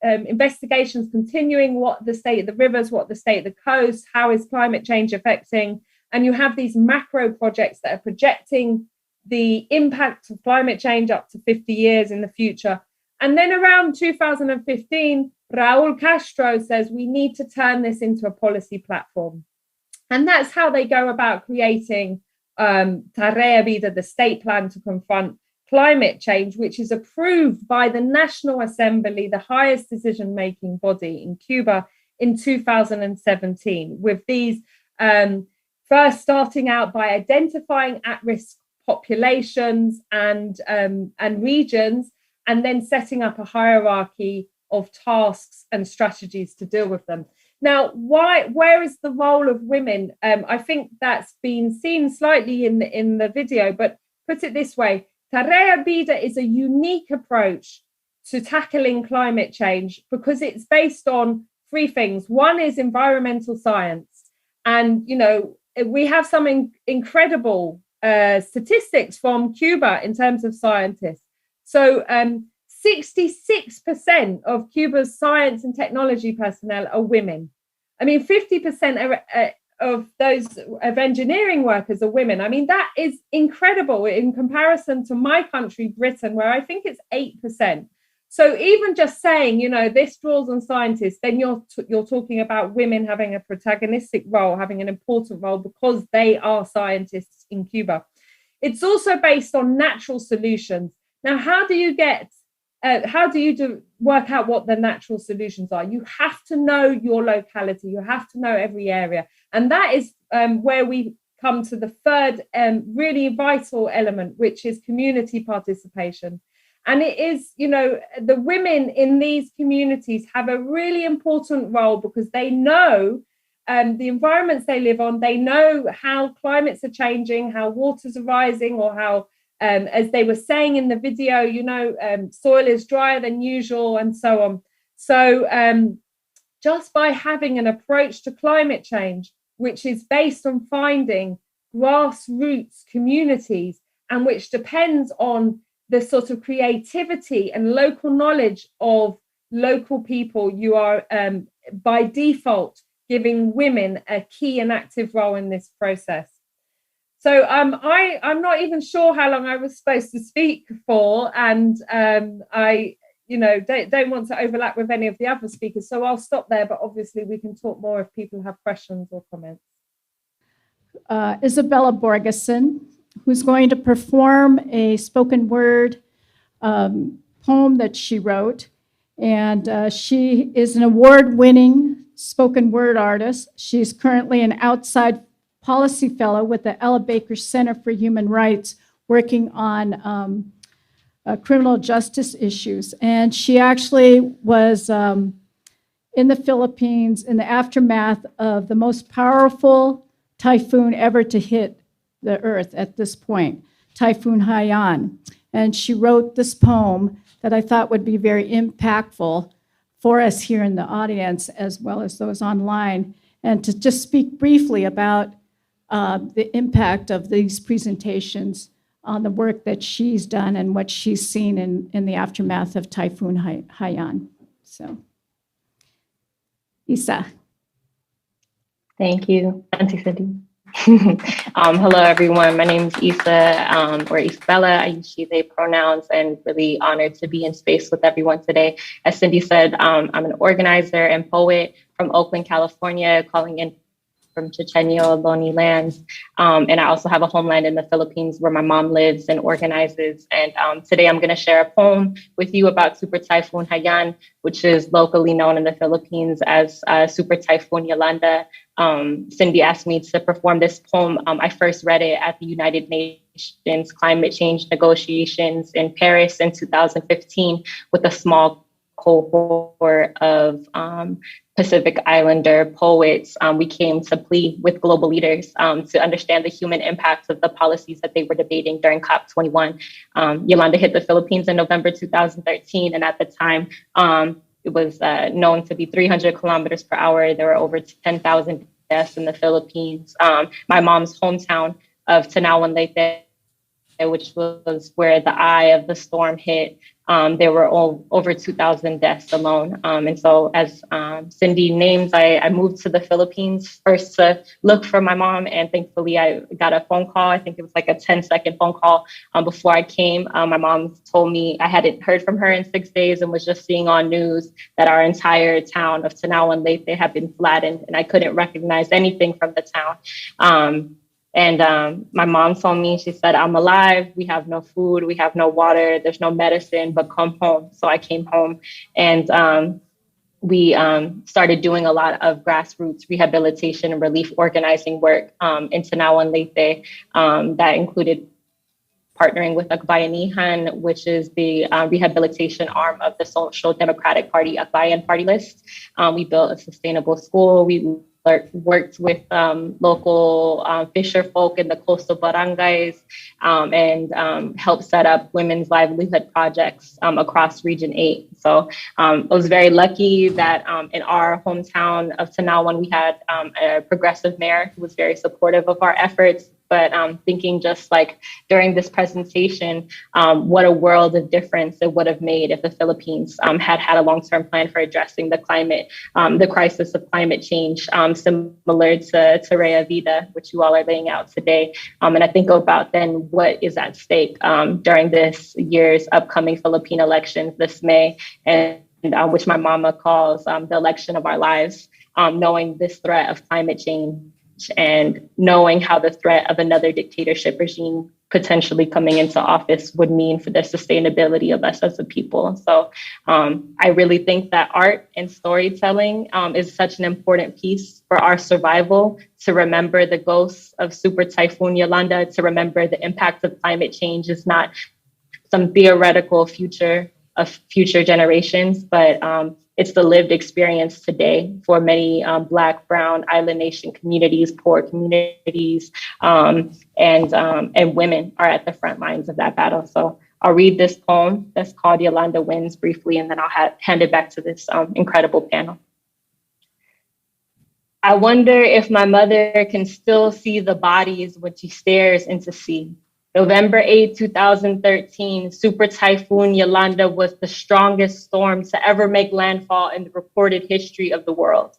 investigations continuing, what the state of the rivers, what the state of the coast, how is climate change affecting, and you have these macro projects that are projecting the impact of climate change up to 50 years in the future. And then around 2015, Raúl Castro says we need to turn this into a policy platform. And that's how they go about creating Tarea Vida, the state plan to confront climate change, which is approved by the National Assembly, the highest decision-making body in Cuba, in 2017, with these first starting out by identifying at-risk populations and regions, and then setting up a hierarchy of tasks and strategies to deal with them. Now, where is the role of women? I think that's been seen slightly in the video, but put it this way, Tarea Vida is a unique approach to tackling climate change because it's based on three things. One is environmental science. And, you know, we have some incredible statistics from Cuba in terms of scientists. So 66% of Cuba's science and technology personnel are women. I mean, 50% of those of engineering workers are women. I mean, that is incredible in comparison to my country, Britain, where I think it's 8%. So even just saying, you know, this draws on scientists, then you're talking about women having a protagonistic role, having an important role because they are scientists in Cuba. It's also based on natural solutions. Now, how do you work out what the natural solutions are? You have to know your locality. You have to know every area. And that is where we come to the third really vital element, which is community participation. And it is, you know, the women in these communities have a really important role because they know the environments they live on. They know how climates are changing, how waters are rising, or how, as they were saying in the video, you know, soil is drier than usual and so on. So just by having an approach to climate change, which is based on finding grassroots communities and which depends on the sort of creativity and local knowledge of local people, you are by default giving women a key and active role in this process. So I'm not even sure how long I was supposed to speak for, and I don't want to overlap with any of the other speakers, so I'll stop there, but obviously we can talk more if people have questions or comments. Isabella Borgeson, who's going to perform a spoken word poem that she wrote. And she is an award-winning spoken word artist. She's currently an outside policy fellow with the Ella Baker Center for Human Rights, working on criminal justice issues. And she actually was in the Philippines in the aftermath of the most powerful typhoon ever to hit the earth at this point, Typhoon Haiyan. And she wrote this poem that I thought would be very impactful for us here in the audience, as well as those online, and to just speak briefly about the impact of these presentations on the work that she's done and what she's seen in the aftermath of Typhoon Haiyan. So, Isa. Thank you, Auntie Cindy. Hello, everyone. My name is Isa, or Isabella. I use she, they pronouns, and really honored to be in space with everyone today. As Cindy said, I'm an organizer and poet from Oakland, California, calling in from Chochenyo, Loni lands. And I also have a homeland in the Philippines where my mom lives and organizes. And today I'm going to share a poem with you about Super Typhoon Haiyan, which is locally known in the Philippines as Super Typhoon Yolanda. Cindy asked me to perform this poem. I first read it at the United Nations climate change negotiations in Paris in 2015 with a small cohort of Pacific Islander poets. We came to plead with global leaders to understand the human impacts of the policies that they were debating during COP21. Yolanda hit the Philippines in November 2013, and at the time, it was known to be 300 kilometers per hour. There were over 10,000 deaths in the Philippines. My mom's hometown of Tanawan Leyte, which was where the eye of the storm hit, there were over 2,000 deaths alone. And so as Cindy names, I moved to the Philippines first to look for my mom. And thankfully I got a phone call. I think it was like a 10-second phone call before I came. My mom told me I hadn't heard from her in 6 days and was just seeing on news that our entire town of Tanawan Leyte had been flattened, and I couldn't recognize anything from the town. And my mom told me, she said, I'm alive. We have no food. We have no water. There's no medicine, but come home. So I came home, and we started doing a lot of grassroots rehabilitation and relief organizing work in Tanawan Leyte that included partnering with Akbayanihan, which is the rehabilitation arm of the Social Democratic Party Akbayan Party List. We built a sustainable school. We worked with local fisher folk in the coastal barangays and helped set up women's livelihood projects across Region 8. So I was very lucky that in our hometown of Tanawan, we had a progressive mayor who was very supportive of our efforts. But thinking just like during this presentation, what a world of difference it would have made if the Philippines had had a long-term plan for addressing the crisis of climate change, similar to Tarea Vida, which you all are laying out today. And I think about then what is at stake during this year's upcoming Philippine elections this May, and which my mama calls the election of our lives, knowing this threat of climate change and knowing how the threat of another dictatorship regime potentially coming into office would mean for the sustainability of us as a people. So I really think that art and storytelling is such an important piece for our survival, to remember the ghosts of Super Typhoon Yolanda, to remember the impact of climate change is not some theoretical future of future generations, but it's the lived experience today for many Black, Brown, island nation communities, poor communities, and women are at the front lines of that battle. So I'll read this poem that's called Yolanda Wins briefly, and then I'll hand it back to this incredible panel. I wonder if my mother can still see the bodies when she stares into sea. November 8, 2013, Super Typhoon Yolanda was the strongest storm to ever make landfall in the recorded history of the world.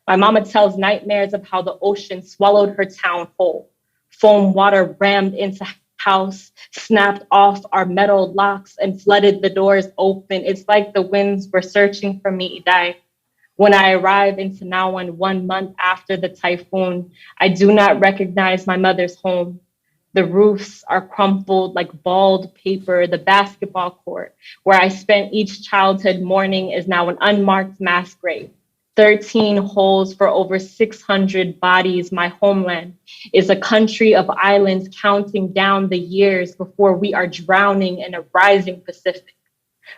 My mama tells nightmares of how the ocean swallowed her town whole. Foam water rammed into house, snapped off our metal locks and flooded the doors open. It's like the winds were searching for me, Idai. When I arrive in Tanawan 1 month after the typhoon, I do not recognize my mother's home. The roofs are crumpled like balled paper. The basketball court where I spent each childhood morning is now an unmarked mass grave. 13 holes for over 600 bodies. My homeland is a country of islands counting down the years before we are drowning in a rising Pacific.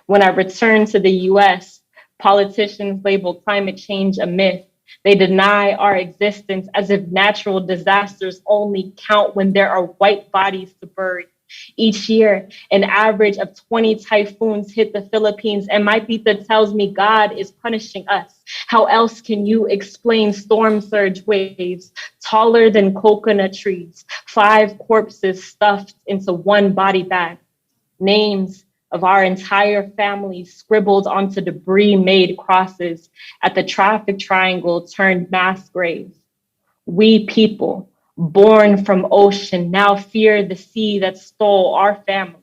When I return to the US, politicians label climate change a myth. They deny our existence as if natural disasters only count when there are white bodies to bury. Each year, an average of 20 typhoons hit the Philippines, and my tita tells me God is punishing us. How else can you explain storm surge waves taller than coconut trees, 5 corpses stuffed into one body bag, names of our entire family scribbled onto debris-made crosses at the traffic triangle turned mass grave? We people, born from ocean, now fear the sea that stole our families.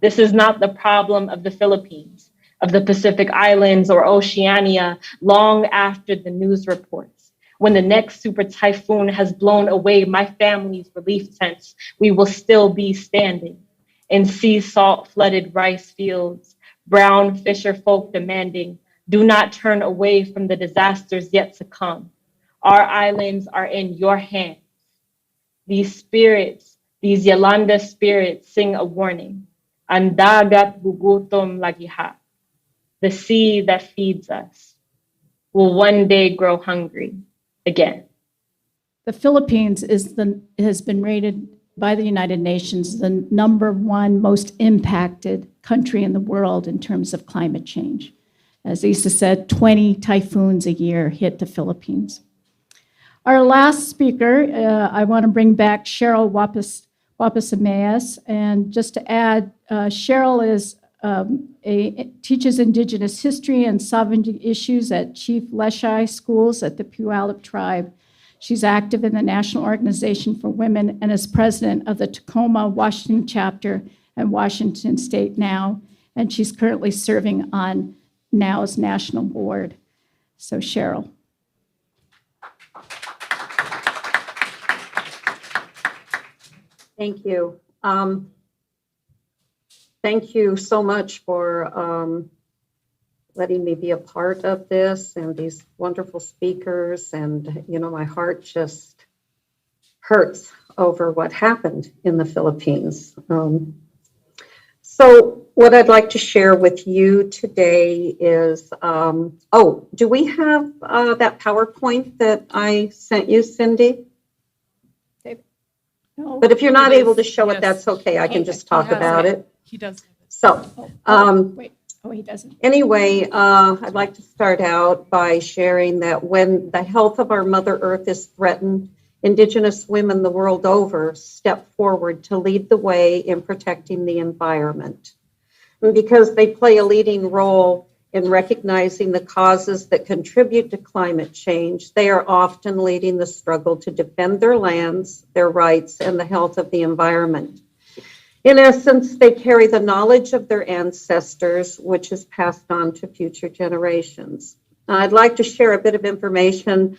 This is not the problem of the Philippines, of the Pacific Islands or Oceania long after the news reports. When the next super typhoon has blown away my family's relief tents, we will still be standing in sea salt flooded rice fields, brown fisher folk demanding, do not turn away from the disasters yet to come. Our islands are in your hands. These spirits, these Yolanda spirits sing a warning. Andagat bugutom lagiha. The sea that feeds us will one day grow hungry again. The Philippines has been rated by the United Nations the #1 most impacted country in the world in terms of climate change. As Isa said, 20 typhoons a year hit the Philippines. Our last speaker, I want to bring back Cheryl Wapasamayas. And just to add, Cheryl teaches Indigenous history and sovereignty issues at Chief Leshai schools at the Puyallup tribe. She's active in the National Organization for Women and is president of the Tacoma, Washington chapter and Washington State Now. And she's currently serving on NOW's national board. So Cheryl. Thank you. Thank you so much for letting me be a part of this and these wonderful speakers. And, you know, my heart just hurts over what happened in the Philippines. So what I'd like to share with you today is, do we have that PowerPoint that I sent you, Cindy? No. But if you're not It able is, to show it, yes. that's okay. I can just talk has about it. He does. So, Wait. Oh, he doesn't. anyway, I'd like to start out by sharing that when the health of our Mother Earth is threatened, Indigenous women the world over step forward to lead the way in protecting the environment. And because they play a leading role in recognizing the causes that contribute to climate change, they are often leading the struggle to defend their lands, their rights, and the health of the environment. In essence, they carry the knowledge of their ancestors, which is passed on to future generations. I'd like to share a bit of information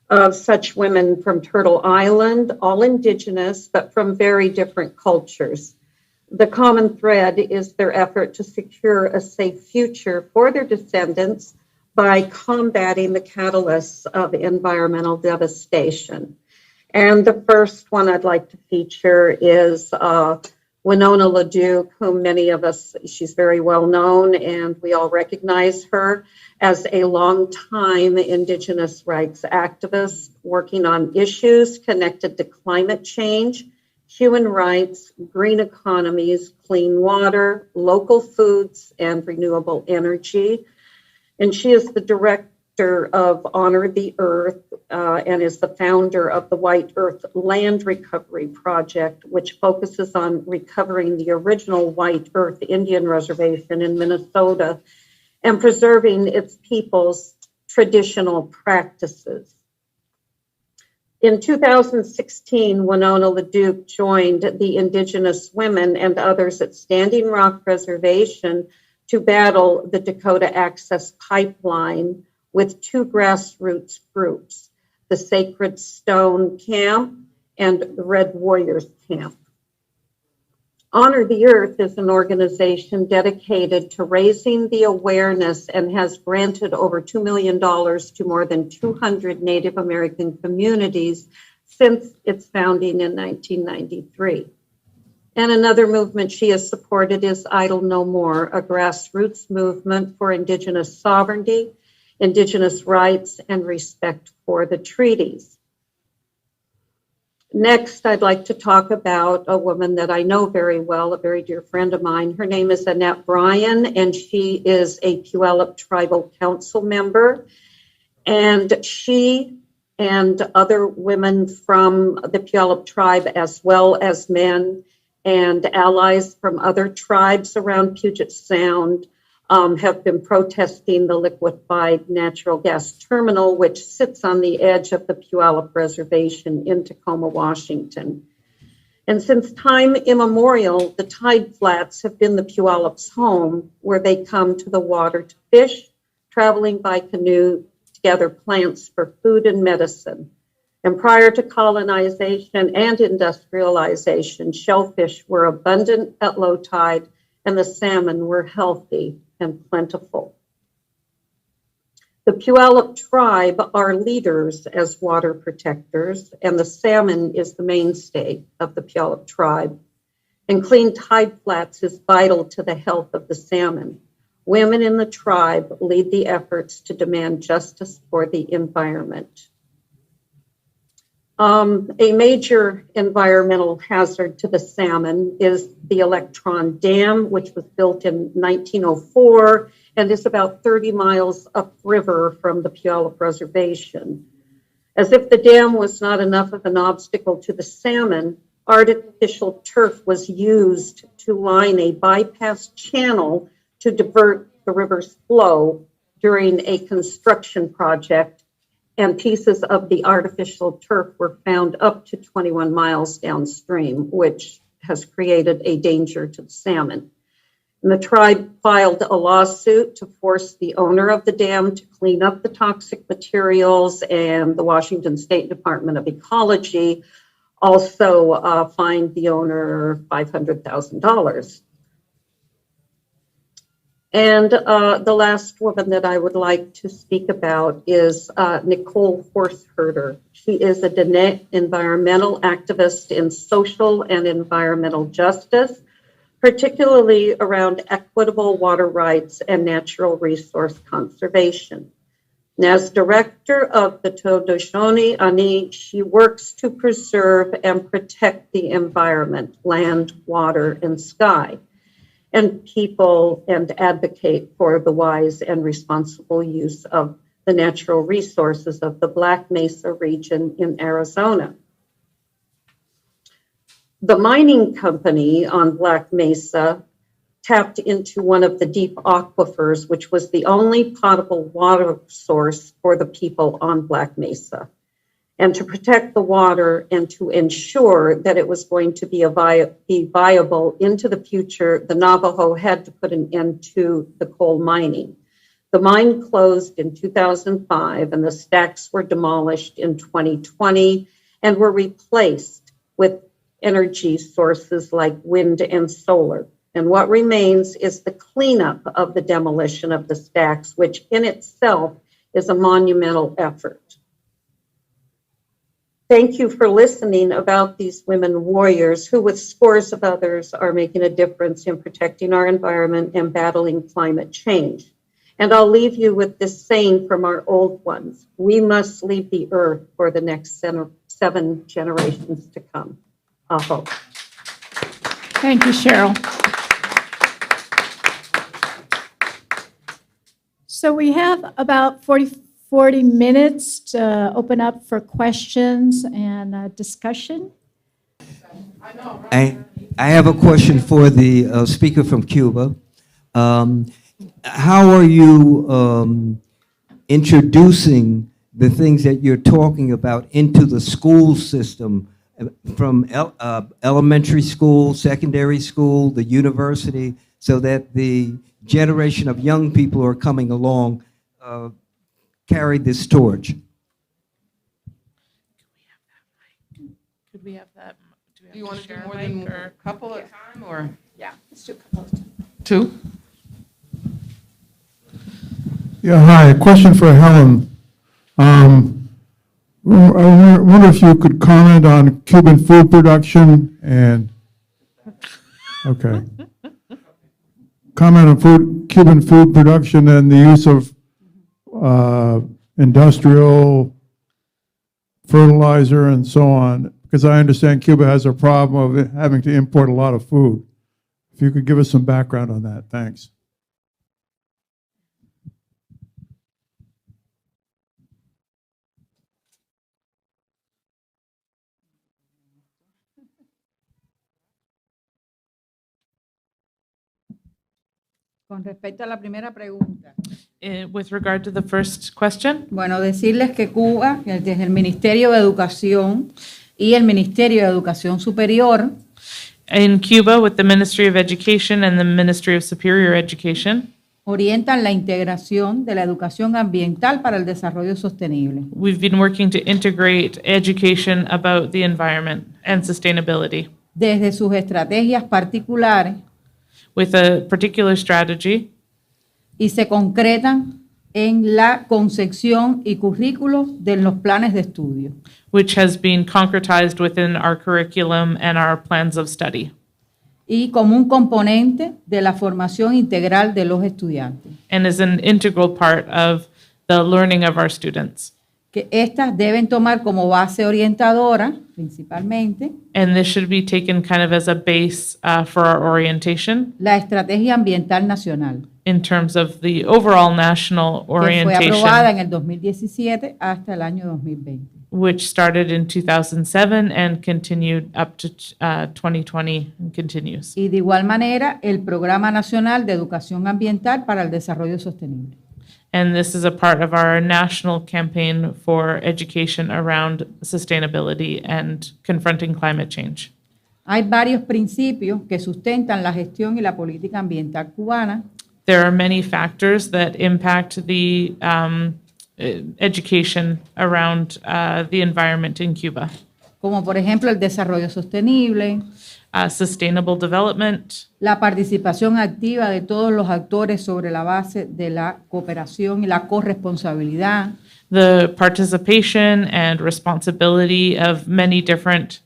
of such women from Turtle Island, all Indigenous, but from very different cultures. The common thread is their effort to secure a safe future for their descendants by combating the catalysts of environmental devastation. And the first one I'd like to feature is Winona LaDuke, whom many of us, she's very well known, and we all recognize her as a longtime Indigenous rights activist working on issues connected to climate change, human rights, green economies, clean water, local foods, and renewable energy. And she is the director of Honor the Earth and is the founder of the White Earth Land Recovery Project, which focuses on recovering the original White Earth Indian Reservation in Minnesota and preserving its people's traditional practices. In 2016, Winona LaDuke joined the Indigenous women and others at Standing Rock Reservation to battle the Dakota Access Pipeline with two grassroots groups, the Sacred Stone Camp and the Red Warriors Camp. Honor the Earth is an organization dedicated to raising the awareness and has granted over $2 million to more than 200 Native American communities since its founding in 1993. And another movement she has supported is Idle No More, a grassroots movement for Indigenous sovereignty, Indigenous rights, and respect for the treaties. Next, I'd like to talk about a woman that I know very well, a very dear friend of mine. Her name is Annette Bryan, and she is a Puyallup Tribal Council member. And she and other women from the Puyallup tribe, as well as men and allies from other tribes around Puget Sound, have been protesting the liquefied natural gas terminal, which sits on the edge of the Puyallup Reservation in Tacoma, Washington. And since time immemorial, the tide flats have been the Puyallup's home, where they come to the water to fish, traveling by canoe to gather plants for food and medicine. And prior to colonization and industrialization, shellfish were abundant at low tide, and the salmon were healthy and plentiful. The Puyallup tribe are leaders as water protectors, and the salmon is the mainstay of the Puyallup tribe. And clean tide flats is vital to the health of the salmon. Women in the tribe lead the efforts to demand justice for the environment. A major environmental hazard to the salmon is the Electron Dam, which was built in 1904 and is about 30 miles upriver from the Puyallup Reservation. As if the dam was not enough of an obstacle to the salmon, artificial turf was used to line a bypass channel to divert the river's flow during a construction project, and pieces of the artificial turf were found up to 21 miles downstream, which has created a danger to the salmon. And the tribe filed a lawsuit to force the owner of the dam to clean up the toxic materials, and the Washington State Department of Ecology also fined the owner $500,000. And the last woman that I would like to speak about is Nicole Horseherder. She is a environmental activist in social and environmental justice, particularly around equitable water rights and natural resource conservation. And as director of the Todojoni Ani, she works to preserve and protect the environment, land, water, and sky, and people, and advocate for the wise and responsible use of the natural resources of the Black Mesa region in Arizona. The mining company on Black Mesa tapped into one of the deep aquifers, which was the only potable water source for the people on Black Mesa. And to protect the water and to ensure that it was going to be viable into the future, the Navajo had to put an end to the coal mining. The mine closed in 2005 and the stacks were demolished in 2020 and were replaced with energy sources like wind and solar. And what remains is the cleanup of the demolition of the stacks, which in itself is a monumental effort. Thank you for listening about these women warriors who, with scores of others, are making a difference in protecting our environment and battling climate change. And I'll leave you with this saying from our old ones: we must leave the earth for the next 7 generations to come. Aho. Thank you, Cheryl. So we have about 40 minutes to open up for questions and discussion. I have a question for the speaker from Cuba. How are you introducing the things that you're talking about into the school system, from elementary school, secondary school, the university, so that the generation of young people who are coming along carry this torch? Could we have that? Do you want to do more mic than or- a couple at a time, or? Yeah, let's do a couple of times. 2? Yeah, hi. A question for Helen. I wonder if you could comment on Cuban food production and, okay. Comment on Cuban food production and the use of industrial fertilizer and so on, because I understand Cuba has a problem of having to import a lot of food. If you could give us some background on that, thanks. Con respecto a la primera pregunta. With regard to the first question, Bueno, decirles que Cuba, desde el Ministerio de Educación y el Ministerio de Educación Superior, in Cuba, with the Ministry of Education and the Ministry of Superior Education, orientan la integración de la educación ambiental para el desarrollo sostenible. we've been working to integrate education about the environment and sustainability Desde sus estrategias particulares with a particular strategy, y se concretan en la concepción y currículos de los planes de estudio. which has been concretized within our curriculum and our plans of study, Y como un componente de la formación integral de los estudiantes, and is an integral part of the learning of our students. que éstas deben tomar como base orientadora, principalmente, And this should be taken kind of as a base for our orientation la Estrategia Ambiental Nacional, in terms of the overall national que fue aprobada orientation, en el 2017 hasta el año 2020. which started in 2007 and continued up to 2020 and continues. Y de igual manera, el Programa Nacional de Educación Ambiental para el Desarrollo Sostenible. And this is a part of our national campaign for education around sustainability and confronting climate change. Hay varios principios que sustentan la gestión y la política ambiental cubana, There are many factors that impact the education around the environment in Cuba, como por ejemplo el desarrollo sostenible, sustainable development, la participación activa de todos los actores sobre la base de la cooperación y la corresponsabilidad, the participation and responsibility of many different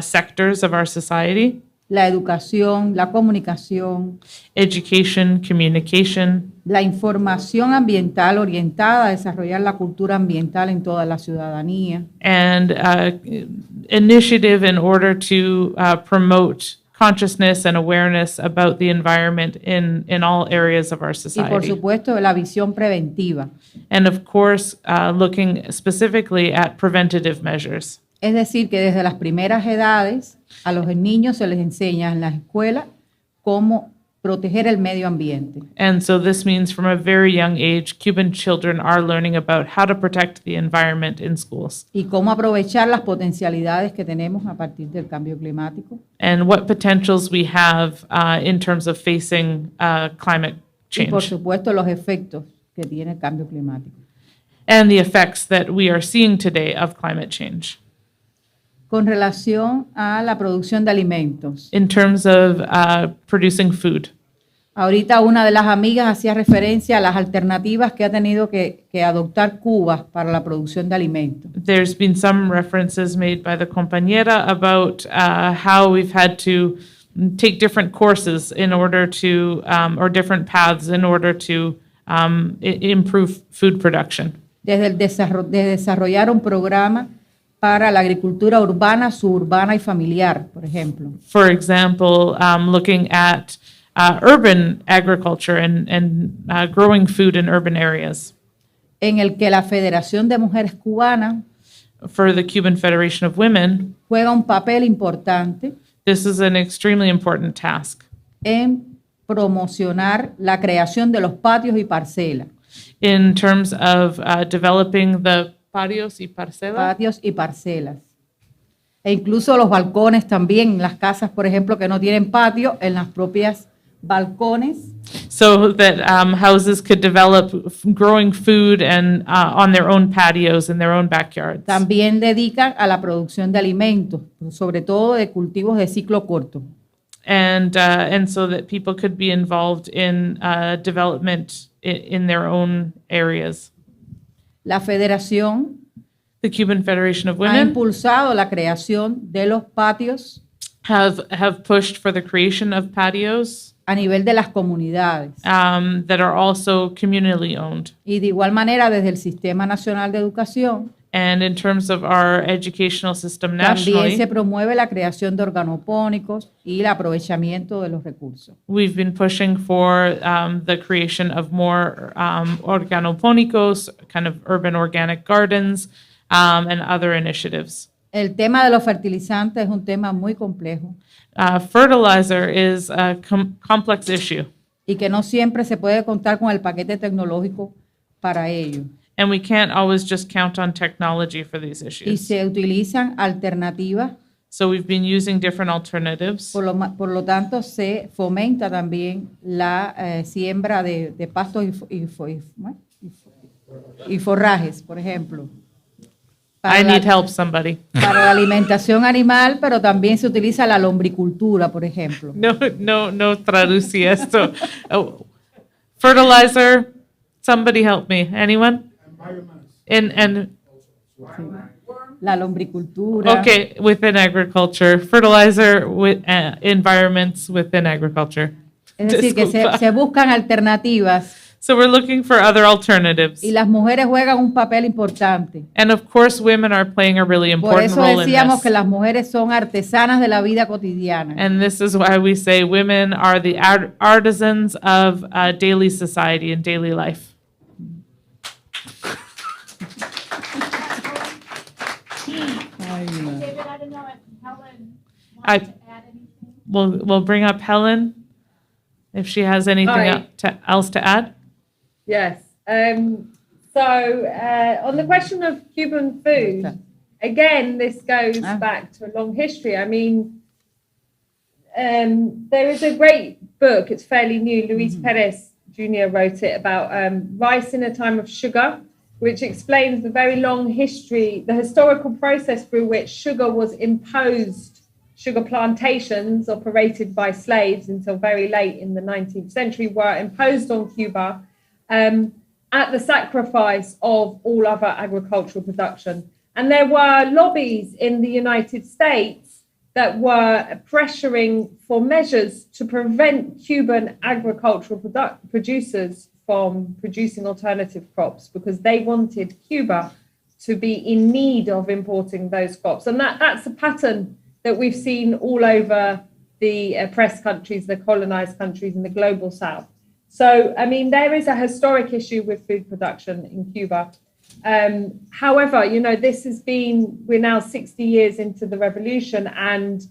sectors of our society, la educación, la comunicación, education, communication, la información ambiental orientada a desarrollar la cultura ambiental en toda la ciudadanía, and initiative in order to promote consciousness and awareness about the environment in all areas of our y por society. supuesto la visión preventiva. And of course, looking specifically at preventative measures. Es decir, que desde las primeras edades a los niños se les enseña en la escuela cómo proteger el medio ambiente. And so this means from a very young age, Cuban children are learning about how to protect the environment in schools Y cómo aprovechar las potencialidades que tenemos a partir del cambio climático. and what potentials we have in terms of facing climate Y por change supuesto los efectos que tiene el cambio climático. and the effects that we are seeing today of climate change. Con relación a la producción de alimentos. In terms of producing food. Ahorita una de las amigas hacía referencia a las alternativas que ha tenido que adoptar Cuba para la producción de alimentos. There's been some references made by the compañera about how we've had to take different courses in order to, or different paths in order to improve food production. Desde de desarrollar un programa para la agricultura urbana, suburbana y familiar, por ejemplo. For example, looking at urban agriculture and growing food in urban areas. En el que la Federación de Mujeres Cubanas for the Cuban Federation of Women juega un papel importante. This is an extremely important task. En promocionar la creación de los patios y parcelas. In terms of developing the patios y parcelas. E incluso los balcones también, las casas, por ejemplo, que no tienen patio, en las propias balcones. So that houses could develop growing food and on their own patios in their own backyards. También dedican a la producción de alimentos, sobre todo de cultivos de ciclo corto. And so that people could be involved in development in their own areas. La Federación The Cuban Federation of ha Women impulsado la creación de los patios have pushed for the creation of patios a nivel de las comunidades. That are also communally owned. Y de igual manera desde el Sistema Nacional de Educación And in terms of our educational system nationally, también se promueve la creación de organopónicos y el aprovechamiento de los recursos. we've been pushing for the creation of more organopónicos, kind of urban organic gardens, and other initiatives. El tema de los fertilizantes es un tema muy complejo Fertilizer is a complex issue, y que no siempre se puede contar con el paquete tecnológico para ello. and we can't always just count on technology for these Y issues. se utilizan alternativas, So we've been using different alternatives. por lo tanto se fomenta también la siembra de pastos y forrajes, por ejemplo. I need help, somebody. Para la alimentación animal, pero también se utiliza la lombricultura, por ejemplo. No traducí esto. Oh, fertilizer, somebody help me. Anyone? And La lombricultura. okay, within agriculture, fertilizer with environments within agriculture. Es decir, que se buscan alternativas. So we're looking for other alternatives. Y las mujeres juegan un papel importante. And of course, women are playing a really Por important eso role in decíamos que this. las mujeres son artesanas de la vida cotidiana. And this is why we say women are the artisans of daily society and daily life. We'll bring up Helen if she has anything Hi. else to add. Yes. On the question of Cuban food, again, this goes back to a long history. I mean, there is a great book, it's fairly new, Luis Perez Jr. wrote it about rice in a time of sugar, which explains the very long history, the historical process through which sugar was imposed sugar plantations operated by slaves until very late in the 19th century were imposed on Cuba at the sacrifice of all other agricultural production. And there were lobbies in the United States that were pressuring for measures to prevent Cuban agricultural producers from producing alternative crops because they wanted Cuba to be in need of importing those crops. And that's a pattern that we've seen all over the oppressed countries, the colonized countries, and the global south. So, I mean, there is a historic issue with food production in Cuba. However, you know, we're now 60 years into the revolution, and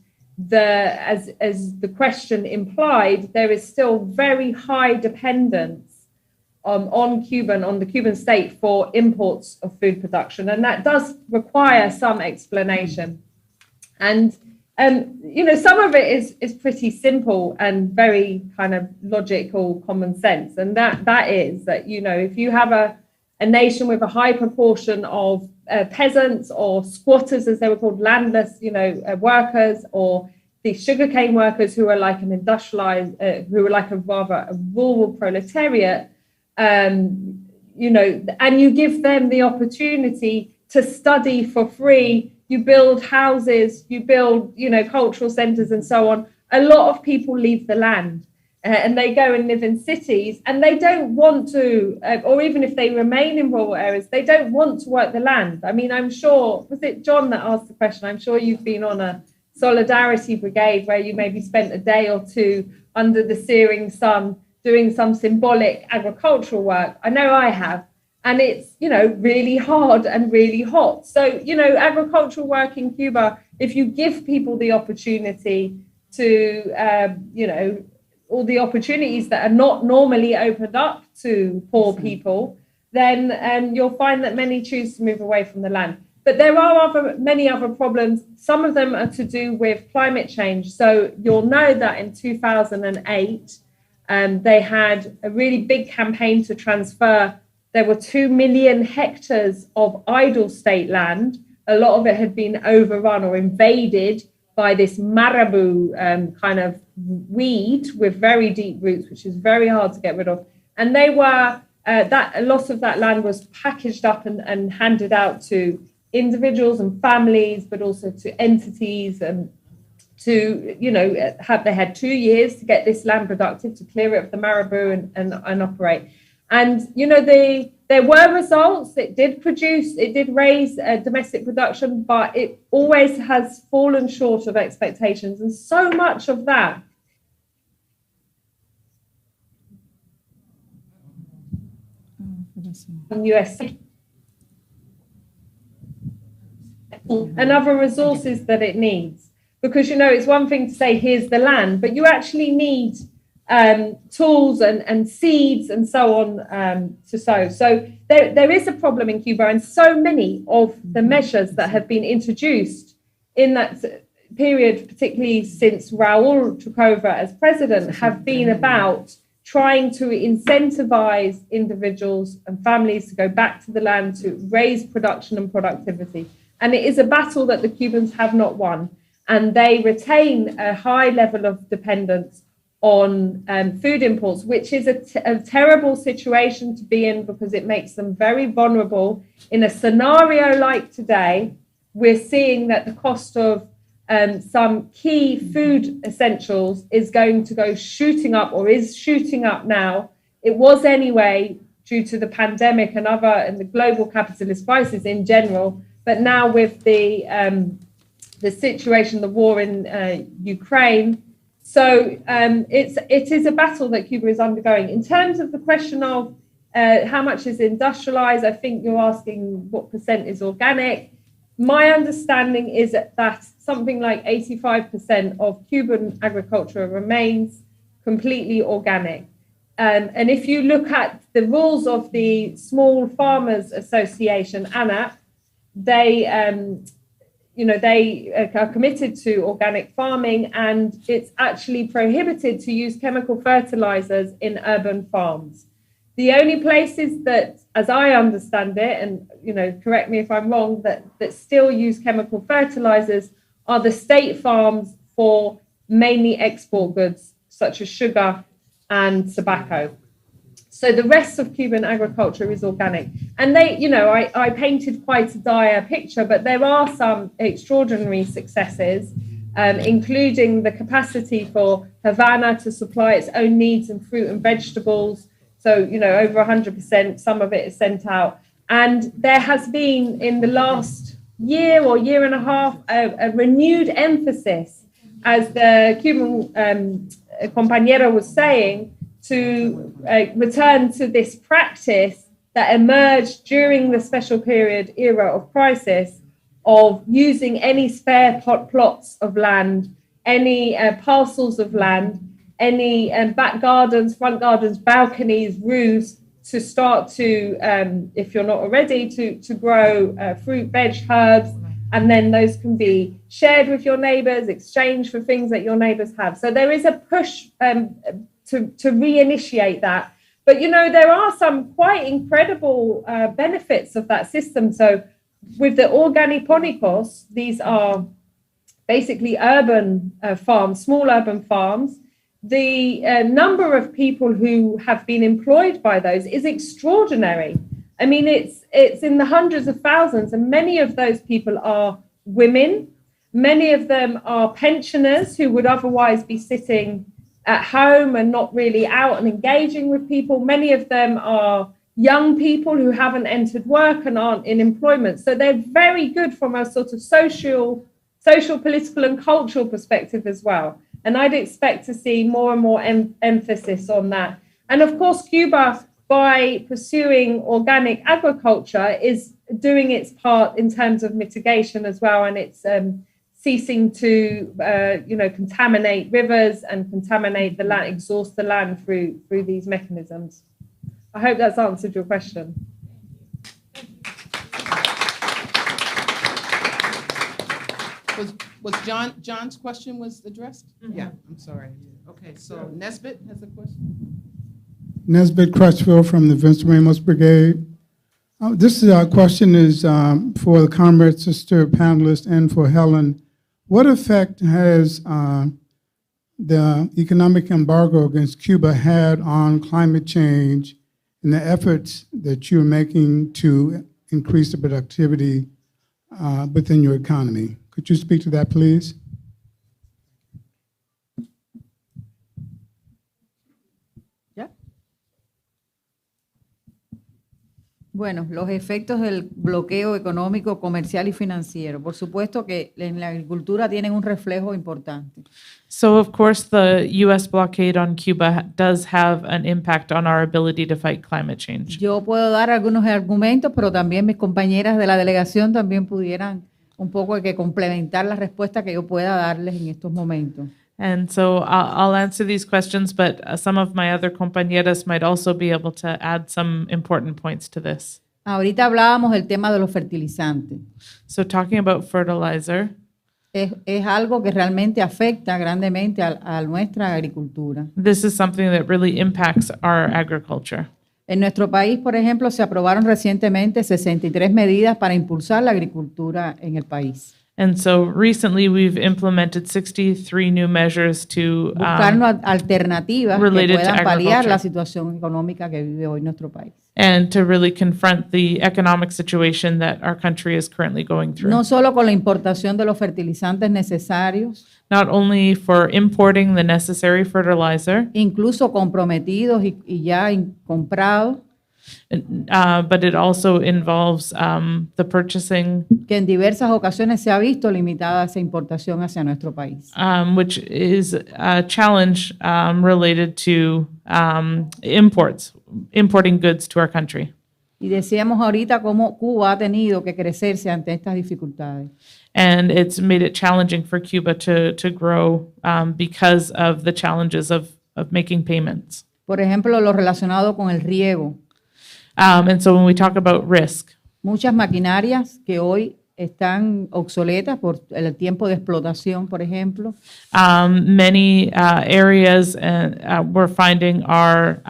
as the question implied, there is still very high dependence on the Cuban state for imports of food production. And that does require some explanation. And you know, some of it is pretty simple and very kind of logical, common sense. And that is that, you know, if you have a nation with a high proportion of peasants or squatters, as they were called, landless, you know, workers, or the sugarcane workers who are like an industrialized, who are like a rural proletariat, you know, and you give them the opportunity to study for free. You build houses, you build, you know, cultural centers and so on. A lot of people leave the land and they go and live in cities, and they don't want to, or even if they remain in rural areas, they don't want to work the land. I mean, I'm sure, was it John that asked the question? I'm sure you've been on a solidarity brigade where you maybe spent a day or two under the searing sun doing some symbolic agricultural work. I know I have. And it's, you know, really hard and really hot. So, you know, agricultural work in Cuba, if you give people the opportunity to, you know, all the opportunities that are not normally opened up to poor people, then you'll find that many choose to move away from the land. But there are many other problems. Some of them are to do with climate change. So you'll know that in 2008, they had a really big campaign to transfer. There were 2 million hectares of idle state land. A lot of it had been overrun or invaded by this marabou kind of weed with very deep roots, which is very hard to get rid of. And they were, a lot of that land was packaged up and handed out to individuals and families, but also to entities, and to, you know, they had 2 years to get this land productive, to clear it of the marabou and operate. And, you know, there were results. It did raise domestic production, but it always has fallen short of expectations. And so much of that in US and other resources that it needs. Because, you know, it's one thing to say, here's the land, but you actually need tools and seeds and so on to sow. So there is a problem in Cuba, and so many of the measures that have been introduced in that period, particularly since Raúl took over as president, have been about trying to incentivize individuals and families to go back to the land, to raise production and productivity. And it is a battle that the Cubans have not won, and they retain a high level of dependence on food imports, which is a terrible situation to be in, because it makes them very vulnerable. In a scenario like today, we're seeing that the cost of some key food essentials is going to go shooting up, or is shooting up now. It was anyway due to the pandemic and the global capitalist crisis in general, but now with the situation, the war in Ukraine. So it is a battle that Cuba is undergoing. In terms of the question of how much is industrialized, I think you're asking what percent is organic. My understanding is that something like 85% of Cuban agriculture remains completely organic. And if you look at the rules of the Small Farmers Association, ANAP, they are committed to organic farming, and it's actually prohibited to use chemical fertilizers in urban farms. The only places that, as I understand it, and, you know, correct me if I'm wrong, that still use chemical fertilizers are the state farms for mainly export goods such as sugar and tobacco. So the rest of Cuban agriculture is organic. And they, you know, I painted quite a dire picture, but there are some extraordinary successes, including the capacity for Havana to supply its own needs in fruit and vegetables. So, you know, over 100%, some of it is sent out. And there has been, in the last year or year and a half, a renewed emphasis, as the Cuban compañero was saying, to return to this practice that emerged during the special period era of crisis of using any spare plots of land, any parcels of land, any back gardens, front gardens, balconies, roofs, to start to, if you're not already, to grow fruit, veg, herbs, and then those can be shared with your neighbors, exchanged for things that your neighbors have. So there is a push to reinitiate that. But, you know, there are some quite incredible benefits of that system. So with the organiponicos, these are basically urban farms, small urban farms. The number of people who have been employed by those is extraordinary. I mean, it's in the hundreds of thousands, and many of those people are women. Many of them are pensioners who would otherwise be sitting at home and not really out and engaging with people. Many of them are young people who haven't entered work and aren't in employment. So they're very good from a sort of social, political and cultural perspective as well. And I'd expect to see more and more emphasis on that. And of course, Cuba, by pursuing organic agriculture, is doing its part in terms of mitigation as well. And it's ceasing to, contaminate rivers and contaminate the land, exhaust the land through these mechanisms. I hope that's answered your question. Was John's question was addressed? Mm-hmm. Yeah, I'm sorry. Okay, so Nesbitt has a question. Nesbitt Crutchfield from the Vince Ramos Brigade. This question is for the comrade sister panelist and for Helen. What effect has the economic embargo against Cuba had on climate change and the efforts that you're making to increase the productivity within your economy? Could you speak to that, please? Bueno, los efectos del bloqueo económico, comercial y financiero. Por supuesto que en la agricultura tienen un reflejo importante. So, of course, the U.S. blockade on Cuba does have an impact on our ability to fight climate change. Yo puedo dar algunos argumentos, pero también mis compañeras de la delegación también pudieran un poco que complementar la respuesta que yo pueda darles en estos momentos. And so I'll answer these questions, but some of my other compañeras might also be able to add some important points to this. Ahorita hablábamos del tema de los fertilizantes. So talking about fertilizer. Es algo que realmente afecta grandemente a nuestra agricultura. This is something that really impacts our agriculture. En nuestro país, por ejemplo, se aprobaron recientemente 63 medidas para impulsar la agricultura en el país. And so recently we've implemented 63 new measures to buscar alternativas que related to puedan paliar la agriculture situación económica que vive hoy nuestro país. and to really confront the economic situation that our country is currently going through. No solo con la importación de los fertilizantes necesarios, Not only for importing the necessary fertilizer, incluso comprometidos y ya comprados, but it also involves the purchasing, que en diversas ocasiones se ha visto limitada esa importación hacia nuestro país. which is a challenge related to importing goods to our country. Y decíamos ahorita cómo Cuba ha tenido que crecerse ante estas dificultades. And it's made it challenging for Cuba to grow because of the challenges of making payments. Por ejemplo, lo relacionado con el riego. And so when we talk about risk, Muchas maquinarias que hoy están obsoletas por el tiempo de explotación, por ejemplo. many areas we're finding are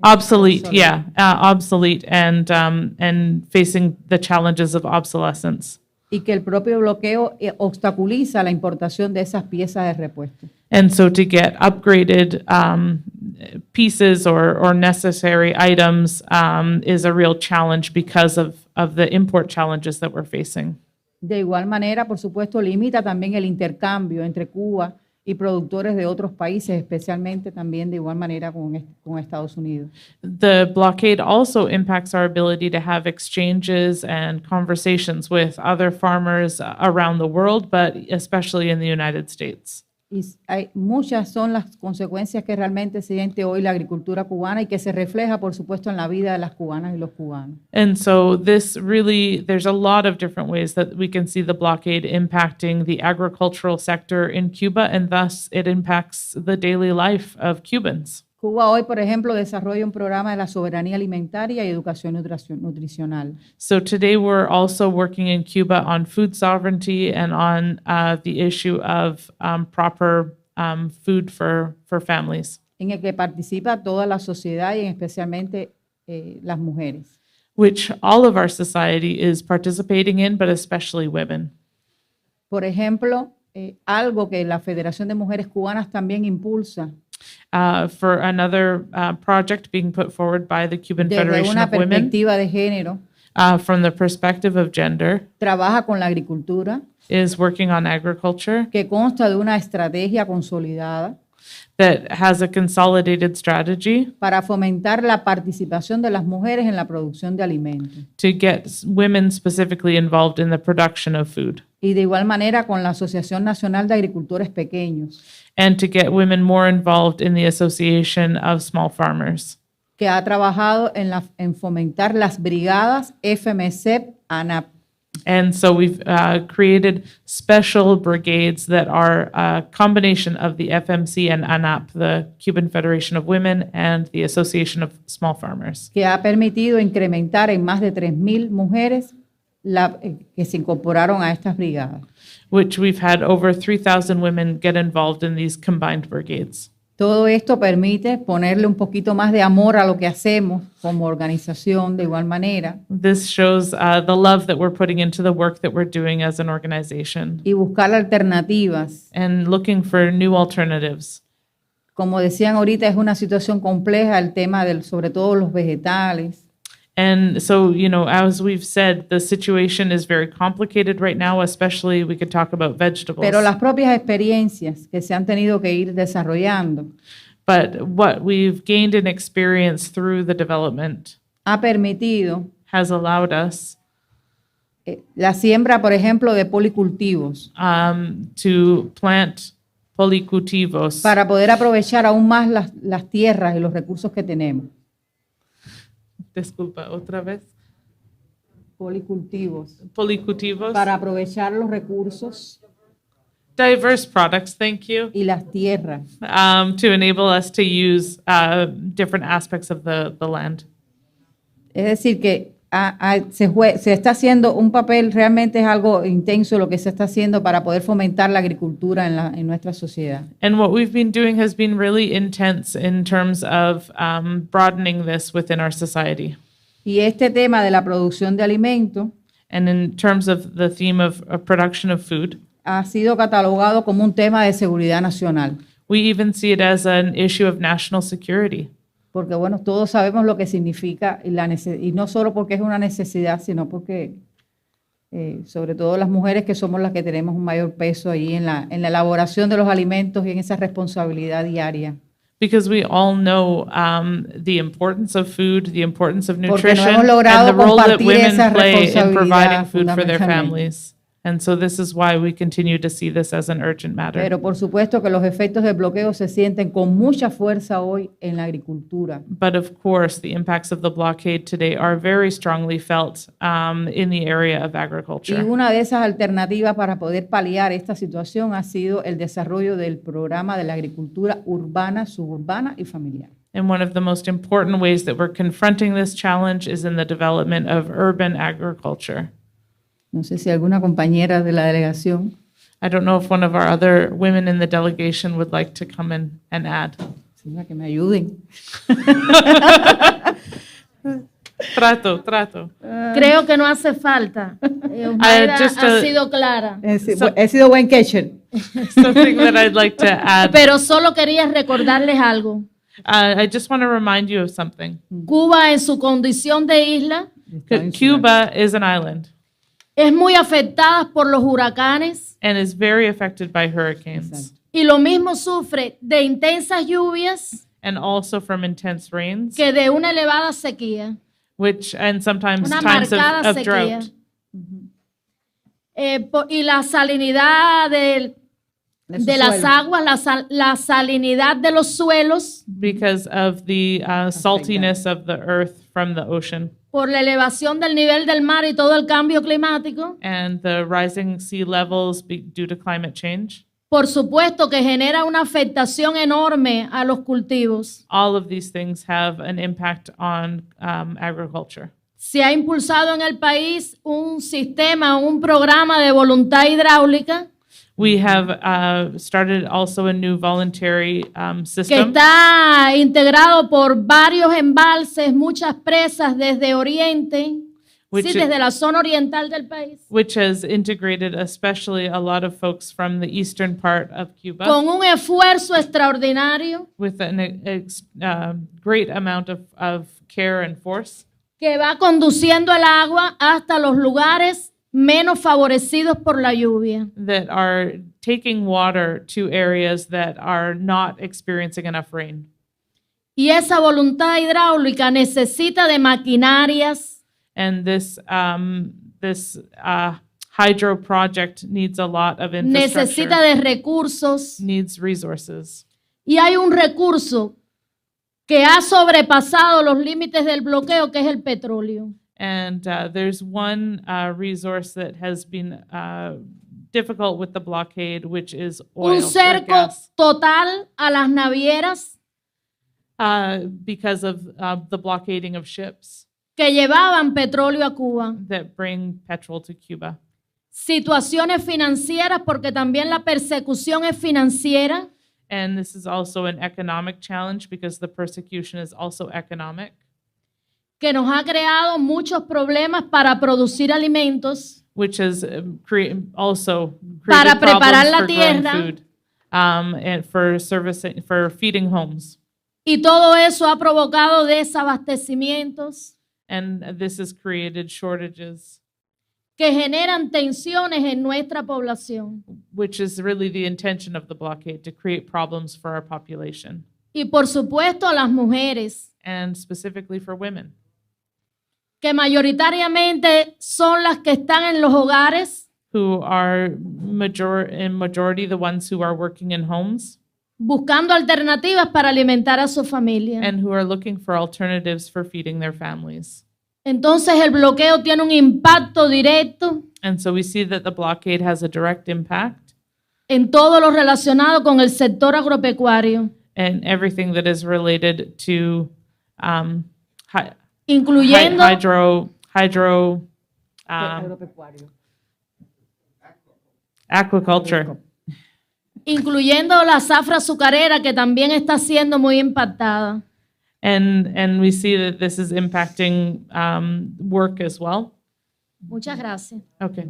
Obsolete, yeah, obsolete and facing the challenges of obsolescence. Y que el propio bloqueo obstaculiza la importación de esas piezas de repuesto. And so to get upgraded pieces or necessary items is a real challenge because of the import challenges that we're facing. De igual manera, por supuesto, limita también el intercambio entre Cuba y productores de otros países, especialmente también de igual manera con Estados Unidos. The blockade also impacts our ability to have exchanges and conversations with other farmers around the world, but especially in the United States. Y muchas son las consecuencias que realmente siente hoy la agricultura cubana y que se refleja, por supuesto, en la vida de las cubanas y los cubanos. And so this really, there's a lot of different ways that we can see the blockade impacting the agricultural sector in Cuba, and thus it impacts the daily life of Cubans. Cuba hoy, por ejemplo, desarrolla un programa de la soberanía alimentaria y educación nutricional. So today we're also working in Cuba on food sovereignty and on the issue of proper food for families. En el que participa toda la sociedad y especialmente las mujeres. Which all of our society is participating in, but especially women. Por ejemplo, algo que la Federación de Mujeres Cubanas también impulsa. For another project being put forward by the Cuban Federation una of Women. perspectiva de género. From the perspective of gender. Trabaja con la agricultura. Is working on agriculture. Que consta de una estrategia consolidada. That has a consolidated strategy. Para fomentar la participación de las mujeres en la producción de alimentos. To get women specifically involved in the production of food. Y de igual manera con la Asociación Nacional de Agricultores Pequeños. And to get women more involved in the Association of Small Farmers. Que ha trabajado en fomentar las brigadas FMCEP, ANAP. And so we've created special brigades that are a combination of the FMC and ANAP, the Cuban Federation of Women and the Association of Small Farmers. Que ha permitido incrementar en más de 3,000 mujeres que se incorporaron a estas brigadas. Which we've had over 3,000 women get involved in these combined brigades. Todo esto permite ponerle un poquito más de amor a lo que hacemos como organización de igual manera. This shows the love that we're putting into the work that we're doing as an organization. Y buscar alternativas. And looking for new alternatives. Como decían ahorita, es una situación compleja el tema sobre todo los vegetales. And so, you know, as we've said, the situation is very complicated right now, especially we could talk about vegetables. Pero las propias experiencias que se han tenido que ir desarrollando. But what we've gained in experience through the development ha permitido has allowed us la siembra, por ejemplo, de policultivos. To plant policultivos. Para poder aprovechar aún más las tierras y los recursos que tenemos. Disculpa, otra vez. Policultivos. Policultivos. Para aprovechar los recursos. Diverse products, thank you. Y las tierras. To enable us to use different aspects of the land. Es decir, que se está haciendo un papel, realmente es algo intenso lo que se está haciendo para poder fomentar la agricultura en nuestra sociedad. And what we've been doing has been really intense in terms of broadening this within our society. Y este tema de la producción de alimentos, and in terms of the theme of production of food, ha sido catalogado como un tema de seguridad nacional. We even see it as an issue of national security. Porque bueno, todos sabemos lo que significa y no solo porque es una necesidad, sino porque sobre todo las mujeres que somos las que tenemos un mayor peso ahí en la elaboración de los alimentos y en esa responsabilidad diaria. Because we all know the importance of food, the importance of Porque nutrition, no hemos logrado and the role that compartir women esa play in providing responsabilidad food for their fundamentalmente. families. And so this is why we continue to see this as an urgent matter. Pero por supuesto que los efectos del bloqueo se sienten con mucha fuerza hoy en la agricultura. But of course, the impacts of the blockade today are very strongly felt in the area of Y agriculture. una de esas alternativas para poder paliar esta situación ha sido el desarrollo del programa de la agricultura urbana, suburbana y familiar. And one of the most important ways that we're confronting this challenge is in the development of urban agriculture. No sé si alguna compañera de la delegación. I don't know if one of our other women in the delegation would like to come in and add. Señora, que me ayuden. Trato. Creo que no hace falta. Osmayda just ha sido clara. He sido buen catcher. Something that I'd like to add. Pero solo quería recordarles algo. I just want to remind you of something. Cuba, en su condición de isla, Cuba is an island es muy afectada por los huracanes and is very affected by hurricanes y lo mismo sufre de intensas lluvias and also from intense rains, que de una elevada sequía, and sometimes una times marcada of sequía. drought. Y la salinidad de las aguas, la salinidad de los suelos Because of the saltiness of the earth from the ocean por la elevación del nivel del mar y todo el cambio climático, and the rising sea levels due to climate change. por supuesto que genera una afectación enorme a los cultivos. All of these things have an impact on agriculture. Se ha impulsado en el país un sistema, un programa de voluntad hidráulica We have started also a new voluntary que system está integrado por varios embalses, muchas presas desde Oriente, desde la zona oriental del país, which has integrated especially a lot of folks from the eastern part of Cuba con un esfuerzo extraordinario with a great amount of care and force que va conduciendo el agua hasta los lugares menos favorecidos por la lluvia. that are taking water to areas that are not experiencing enough rain. Y esa voluntad hidráulica necesita de maquinarias, And this hydro project needs a lot of infrastructure, necesita de recursos, needs resources. y hay un recurso que ha sobrepasado los límites del bloqueo, que es el petróleo. And there's one resource that has been difficult with the blockade, which is oil, Un cerco gas, total a las navieras because of the blockading of ships que llevaban petróleo a Cuba. that bring petrol to Cuba. Situaciones financieras, porque también la persecución es financiera. And this is also an economic challenge because the persecution is also economic, Que nos ha creado muchos problemas para producir alimentos, which has also para created preparar problems la for growing tierra. food and for feeding homes. Y todo eso ha provocado desabastecimientos And this has created shortages, que generan tensiones en nuestra población. which is really the intention of the blockade, to create problems for our population, Y por supuesto a las mujeres, and specifically for women, que mayoritariamente son las que están en los hogares who are in majority the ones who are working in homes buscando alternativas para alimentar a su familia. and who are looking for alternatives for feeding their families. Entonces el bloqueo tiene un impacto directo And so we see that the blockade has a direct impact en todo lo relacionado con el sector agropecuario, and everything that is related to incluyendo aquaculture, incluyendo la zafra azucarera, que también está siendo muy impactada. and we see that this is impacting work as well. Muchas gracias. Okay.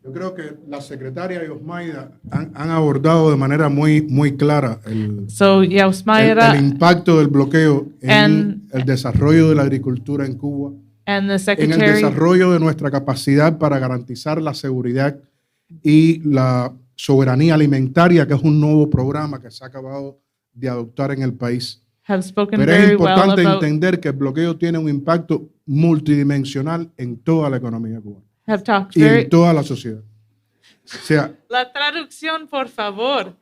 Yo creo que la secretaria y Osmayda han abordado de manera muy clara el impacto del bloqueo en el desarrollo de la agricultura en Cuba, And the en el secretary desarrollo de nuestra capacidad para garantizar la seguridad y la soberanía alimentaria, que es un nuevo programa que se ha acabado de adoptar en el país. have spoken Pero es very well importante about entender que el bloqueo tiene un impacto multidimensional en toda la economía cubana have talked y very en toda la sociedad. O sea, La traducción, por favor.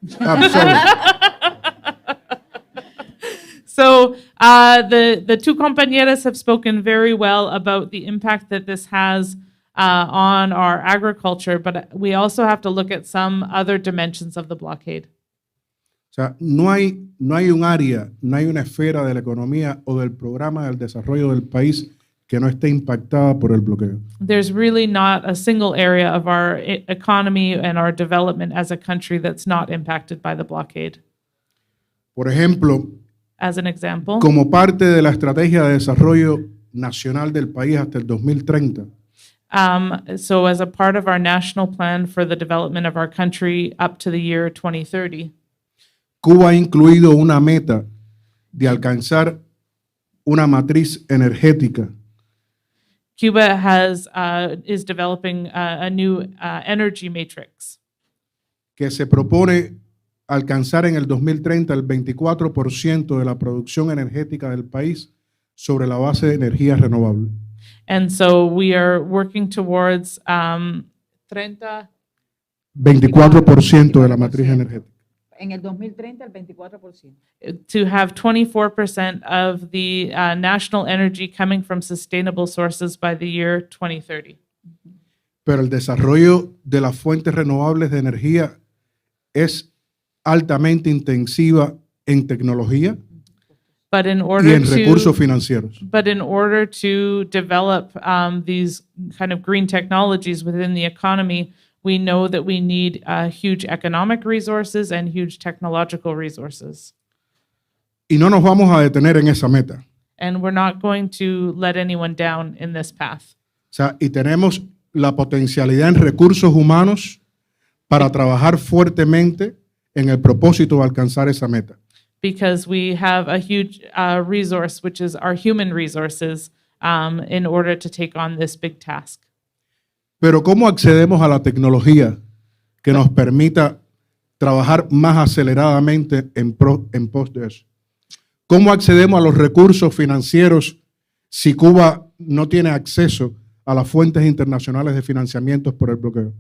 So the two compañeras have spoken very well about the impact that this has on our agriculture, but we also have to look at some other dimensions of the blockade. O sea, no hay un área, no hay una esfera de la economía o del programa del desarrollo del país que no esté impactada por el bloqueo. There's really not a single area of our economy and our development as a country that's not impacted by the blockade. Por ejemplo, As an example, como parte de la estrategia de desarrollo nacional del país hasta el 2030, so as a part of our national plan for the development of our country up to the year 2030, Cuba ha incluido una meta de alcanzar una matriz energética Cuba is developing a new energy matrix que se propone alcanzar en el 2030 el 24% de la producción energética del país sobre la base de energías renovables. And so we are working towards 24% de la matriz energética. En el 2030, el 24%. to have 24% of the national energy coming from sustainable sources by the year 2030. Pero el desarrollo de las fuentes renovables de energía es altamente intensiva en tecnología But in y order en recursos financieros. But in order to develop these kind of green technologies within the economy, we know that we need huge economic resources and huge technological resources. Y no nos vamos a detener en esa meta. And we're not going to let anyone down in this path. O sea, y tenemos la potencialidad en recursos humanos para trabajar fuertemente en el propósito de alcanzar esa meta. Because we have a huge resource, which is our human resources, in order to take on this big task. Pero ¿cómo accedemos a la tecnología que nos permita trabajar más aceleradamente en pos de eso? ¿Cómo accedemos a los recursos financieros si Cuba no tiene acceso a las fuentes internacionales de financiamiento por el bloqueo?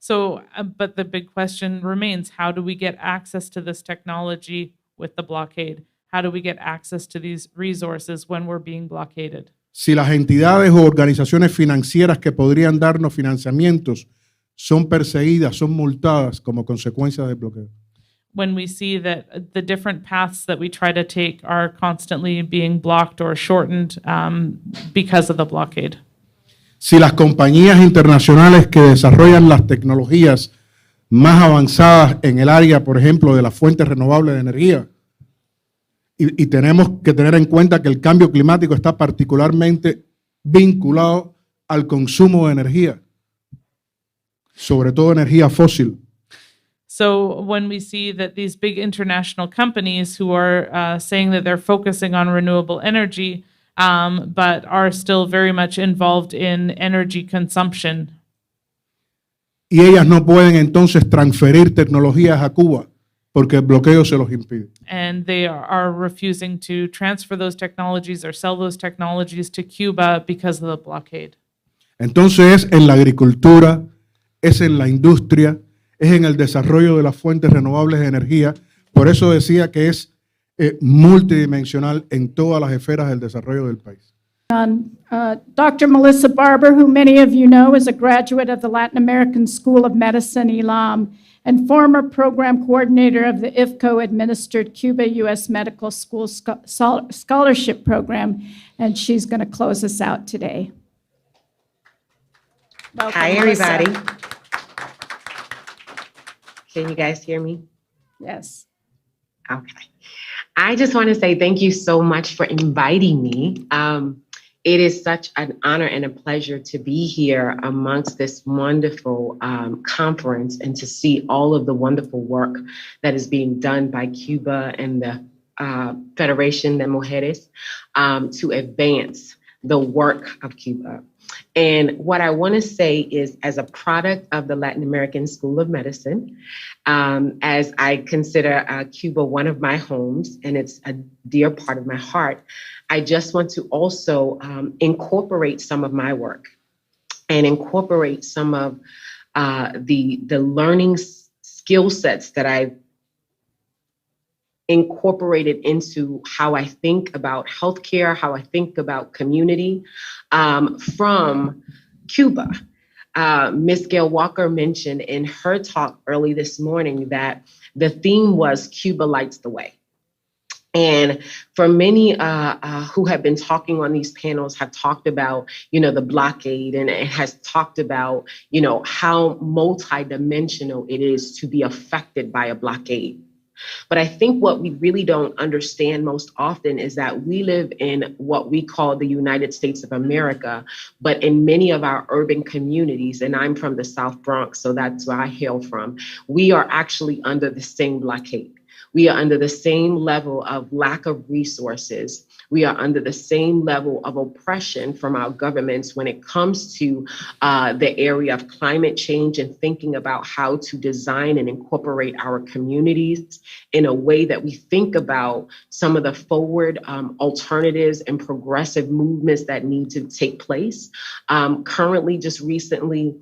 So, but the big question remains, how do we get access to this technology with the blockade? How do we get access to these resources when we're being blockaded? Si las entidades o organizaciones financieras que podrían darnos financiamientos son perseguidas, son multadas como consecuencia del bloqueo. When we see that the different paths that we try to take are constantly being blocked or shortened because of the blockade. Si las compañías internacionales que desarrollan las tecnologías más avanzadas en el área, por ejemplo, de las fuentes renovables de energía, y tenemos que tener en cuenta que el cambio climático está particularmente vinculado al consumo de energía, sobre todo energía fósil. So when we see that these big international companies who are saying that they're focusing on renewable energy, but are still very much involved in energy consumption. Y ellas no pueden entonces transferir tecnologías a Cuba porque el bloqueo se los impide. And they are refusing to transfer those technologies or sell those technologies to Cuba because of the blockade. Entonces es en la agricultura, es en la industria, es en el desarrollo de las fuentes renovables de energía. Por eso decía que es multidimensional en todas las esferas del desarrollo del país. Dr. Melissa Barber, who many of you know, is a graduate of the Latin American School of Medicine, ELAM, and former program coordinator of the IFCO-administered Cuba-U.S. Medical School Scholarship Program, and she's going to close us out today. Welcome, Hi, Melissa. everybody. Can you guys hear me? Yes. Okay. I just want to say thank you so much for inviting me. It is such an honor and a pleasure to be here amongst this wonderful conference and to see all of the wonderful work that is being done by Cuba and the Federation de Mujeres to advance the work of Cuba. And what I want to say is, as a product of the Latin American School of Medicine, as I consider Cuba one of my homes, and it's a dear part of my heart, I just want to also incorporate some of my work and incorporate some of the learning skill sets that I've incorporated into how I think about healthcare, how I think about community from Cuba. Ms. Gail Walker mentioned in her talk early this morning that The theme was Cuba lights the way. And for many who have been talking on these panels have talked about, the blockade, and it has talked about, how multidimensional it is to be affected by a blockade. But I think what we really don't understand most often is that we live in what we call the United States of America, but in many of our urban communities, and I'm from the South Bronx, so that's where I hail from, we are actually under the same blockade. We are under the same level of lack of resources. We are under the same level of oppression from our governments when it comes to the area of climate change and thinking about how to design and incorporate our communities in a way that we think about some of the forward alternatives and progressive movements that need to take place. Currently, just recently,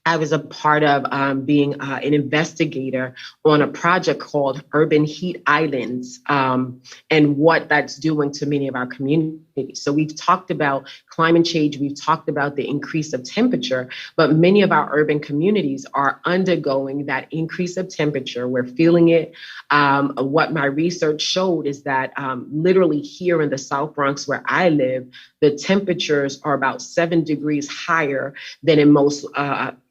I was a part of being an investigator on a project called Urban Heat Islands and what that's doing to many of our communities. So we've talked about climate change, we've talked about the increase of temperature, but many of our urban communities are undergoing that increase of temperature. We're feeling it. What my research showed is that literally here in the South Bronx where I live, the temperatures are about 7 degrees higher than in most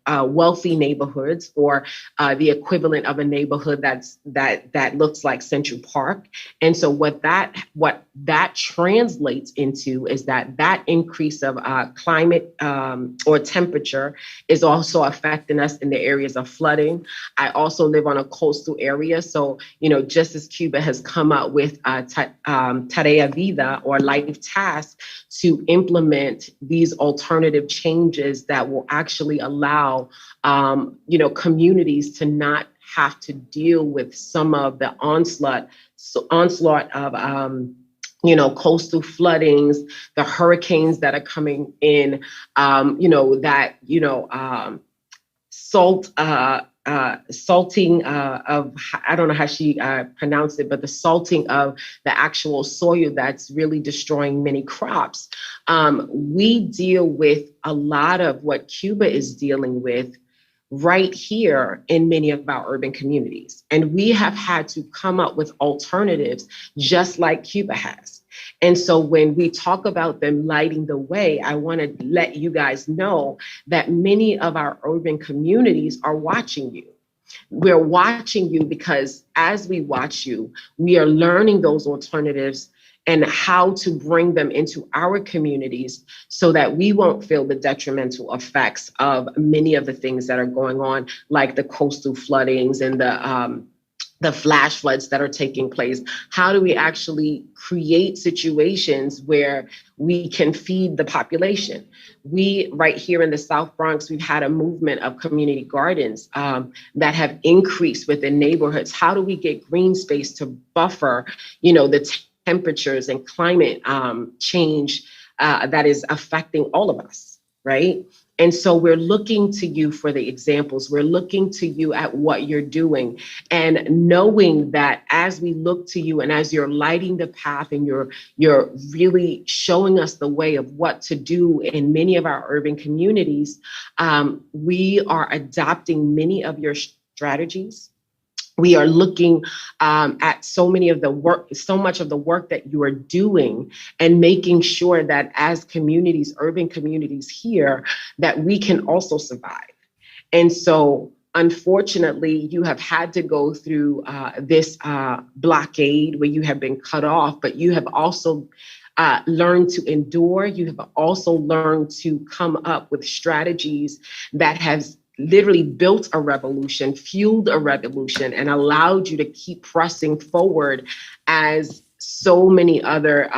wealthy neighborhoods, or the equivalent of a neighborhood that looks like Central Park. And so what that translates into is that increase of climate or temperature is also affecting us in the areas of flooding. I also live on a coastal area, so just as Cuba has come up with Tarea Vida, or life task, to implement these alternative changes that will actually allow communities to not have to deal with some of the onslaught of coastal floodings, the hurricanes that are coming in, salting of, I don't know how she pronounced it, but the salting of the actual soil that's really destroying many crops. We deal with a lot of what Cuba is dealing with right here in many of our urban communities. And we have had to come up with alternatives just like Cuba has. And so when we talk about them lighting the way, I want to let you guys know that many of our urban communities are watching you. We're watching you because as we watch you, we are learning those alternatives and how to bring them into our communities so that we won't feel the detrimental effects of many of the things that are going on, like the coastal floodings and the flash floods that are taking place. How do we actually create situations where we can feed the population? We, right here in the South Bronx, we've had a movement of community gardens that have increased within neighborhoods. How do we get green space to buffer, the temperatures and climate change that is affecting all of us, right? And so we're looking to you for the examples. We're looking to you at what you're doing, and knowing that as we look to you and as you're lighting the path and you're really showing us the way of what to do in many of our urban communities, we are adopting many of your strategies. We are looking at so much of the work that you are doing, and making sure that as communities, urban communities here, that we can also survive. And so, unfortunately, you have had to go through this blockade where you have been cut off, but you have also learned to endure. You have also learned to come up with strategies that has literally built a revolution, fueled a revolution, and allowed you to keep pressing forward as so many other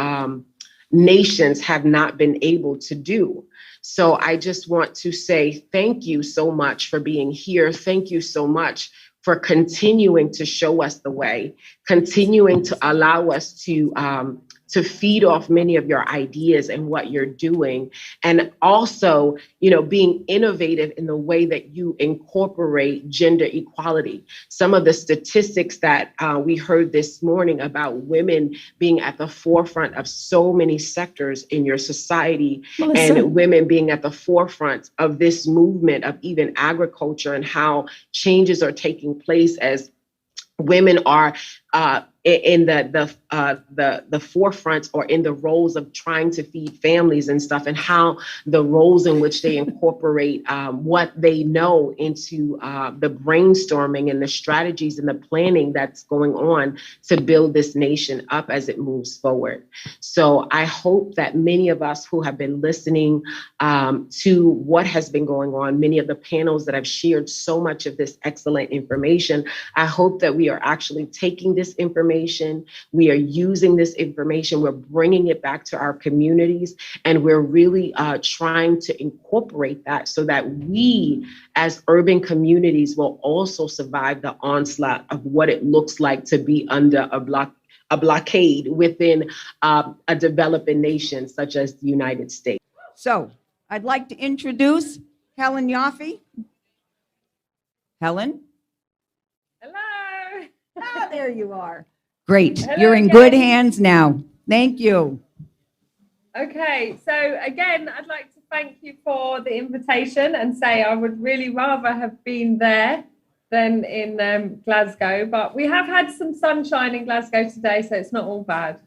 nations have not been able to do. So I just want to say thank you so much for being here. Thank you so much for continuing to show us the way, continuing to allow us to feed off many of your ideas and what you're doing. And also, being innovative in the way that you incorporate gender equality. Some of the statistics that we heard this morning about women being at the forefront of so many sectors in your society, and women being at the forefront of this movement of even agriculture, and how changes are taking place as women are in the forefront or in the roles of trying to feed families and stuff, and how the roles in which they incorporate what they know into the brainstorming and the strategies and the planning that's going on to build this nation up as it moves forward. So I hope that many of us who have been listening to what has been going on, many of the panels that have shared so much of this excellent information, I hope that we are actually taking this information, we are using this information, we're bringing it back to our communities, and we're really trying to incorporate that so that we as urban communities will also survive the onslaught of what it looks like to be under a blockade within a developing nation such as the United States. So I'd like to introduce Helen Yaffe. Helen? Hello. Oh, there you are. Great. Hello You're in again. good hands now. Thank you. Okay, so again, I'd like to thank you for the invitation and say I would really rather have been there than in Glasgow, but we have had some sunshine in Glasgow today, so it's not all bad.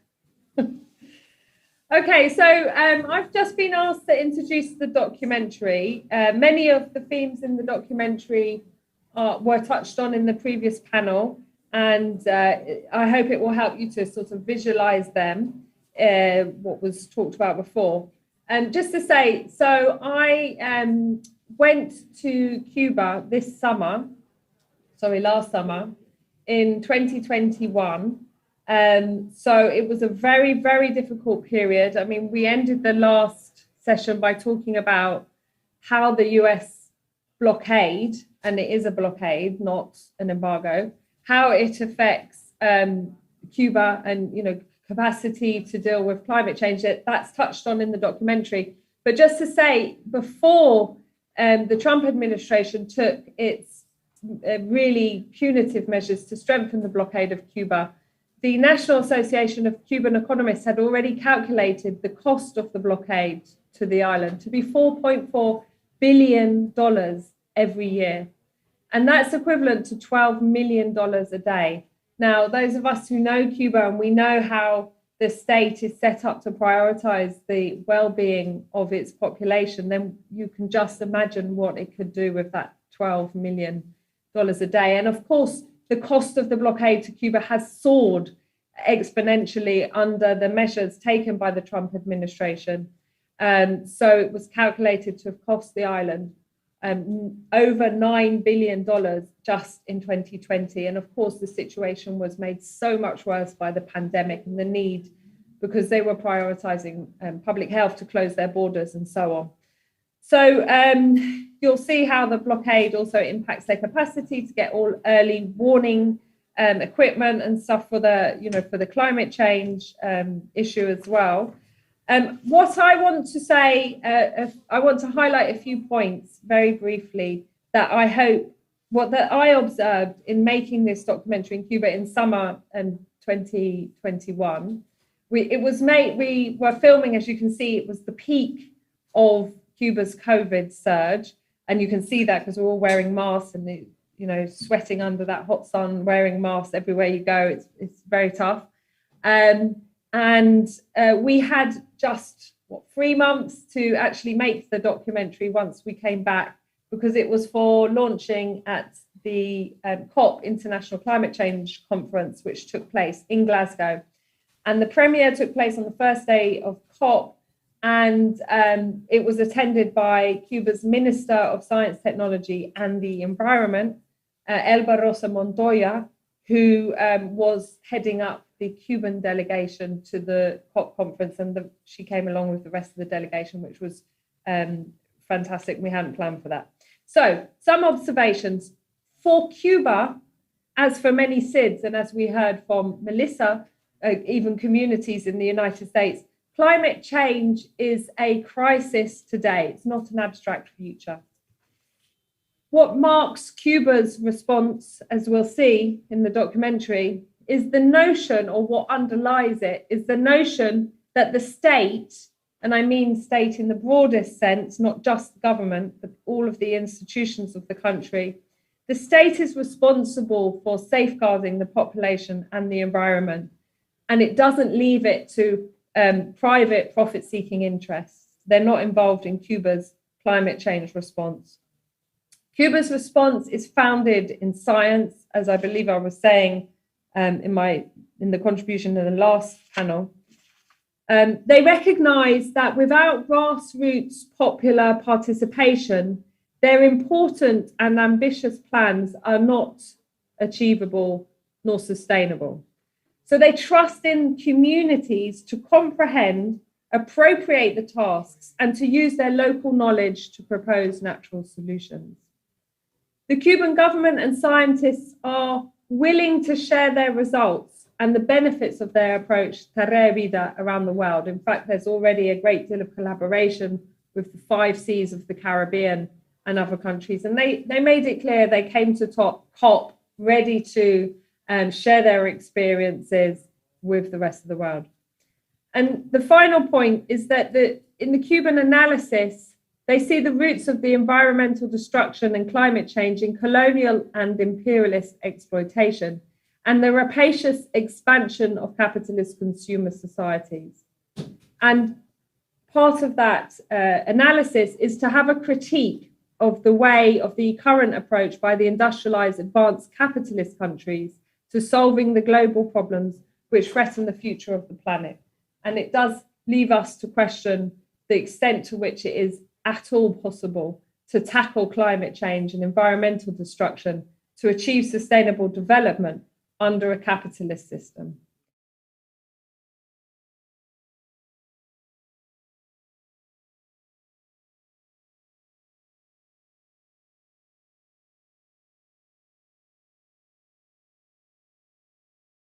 Okay, so I've just been asked to introduce the documentary. Many of the themes in the documentary were touched on in the previous panel, and I hope it will help you to sort of visualize them, what was talked about before. And just to say, so I went to Cuba last summer in 2021. So it was a very, very difficult period. I mean, we ended the last session by talking about how the US blockade, and it is a blockade, not an embargo, how it affects Cuba and, you know, capacity to deal with climate change. That's touched on in the documentary. But just to say, before the Trump administration took its really punitive measures to strengthen the blockade of Cuba, the National Association of Cuban Economists had already calculated the cost of the blockade to the island to be $4.4 billion every year. And that's equivalent to $12 million a day. Now, those of us who know Cuba and we know how the state is set up to prioritize the well-being of its population, then you can just imagine what it could do with that $12 million a day. And of course, the cost of the blockade to Cuba has soared exponentially under the measures taken by the Trump administration. So it was calculated to have cost the island over $9 billion just in 2020. And of course, the situation was made so much worse by the pandemic and the need, because they were prioritizing public health to close their borders and so on. So you'll see how the blockade also impacts their capacity to get all early warning equipment and stuff for the, you know, for the climate change issue as well. What I want to say, I want to highlight a few points very briefly that I hope, that I observed in making this documentary in Cuba in summer 2021. We were filming, as you can see, it was the peak of Cuba's COVID surge. And you can see that because we're all wearing masks and, you know, sweating under that hot sun, wearing masks everywhere you go. It's very tough. And we had just 3 months to actually make the documentary once we came back, because it was for launching at the COP International Climate Change Conference, which took place in Glasgow. And the premiere took place on the first day of COP, and it was attended by Cuba's Minister of Science, Technology and the Environment, Elba Rosa Montoya, who was heading up the Cuban delegation to the COP conference, and she came along with the rest of the delegation, which was fantastic. We hadn't planned for that. So some observations. For Cuba, as for many SIDS, and as we heard from Melissa, even communities in the United States, climate change is a crisis today. It's not an abstract future. What marks Cuba's response, as we'll see in the documentary, is the notion, or what underlies it, is the notion that the state, and I mean state in the broadest sense, not just government, but all of the institutions of the country, the state is responsible for safeguarding the population and the environment, and it doesn't leave it to private profit-seeking interests. They're not involved in Cuba's climate change response. Cuba's response is founded in science, as I believe I was saying in the contribution in the last panel. They recognize that without grassroots popular participation, their important and ambitious plans are not achievable nor sustainable. So they trust in communities to comprehend, appropriate the tasks, and to use their local knowledge to propose natural solutions. The Cuban government and scientists are willing to share their results and the benefits of their approach, Tarea Vida, around the world. In fact, there's already a great deal of collaboration with the 5 Cs of the Caribbean and other countries. And they made it clear they came to COP ready to share their experiences with the rest of the world. And the final point is that in the Cuban analysis, they see the roots of the environmental destruction and climate change in colonial and imperialist exploitation and the rapacious expansion of capitalist consumer societies. And part of that analysis is to have a critique of the way of the current approach by the industrialized advanced capitalist countries to solving the global problems which threaten the future of the planet. And it does leave us to question the extent to which it is at all possible to tackle climate change and environmental destruction to achieve sustainable development under a capitalist system.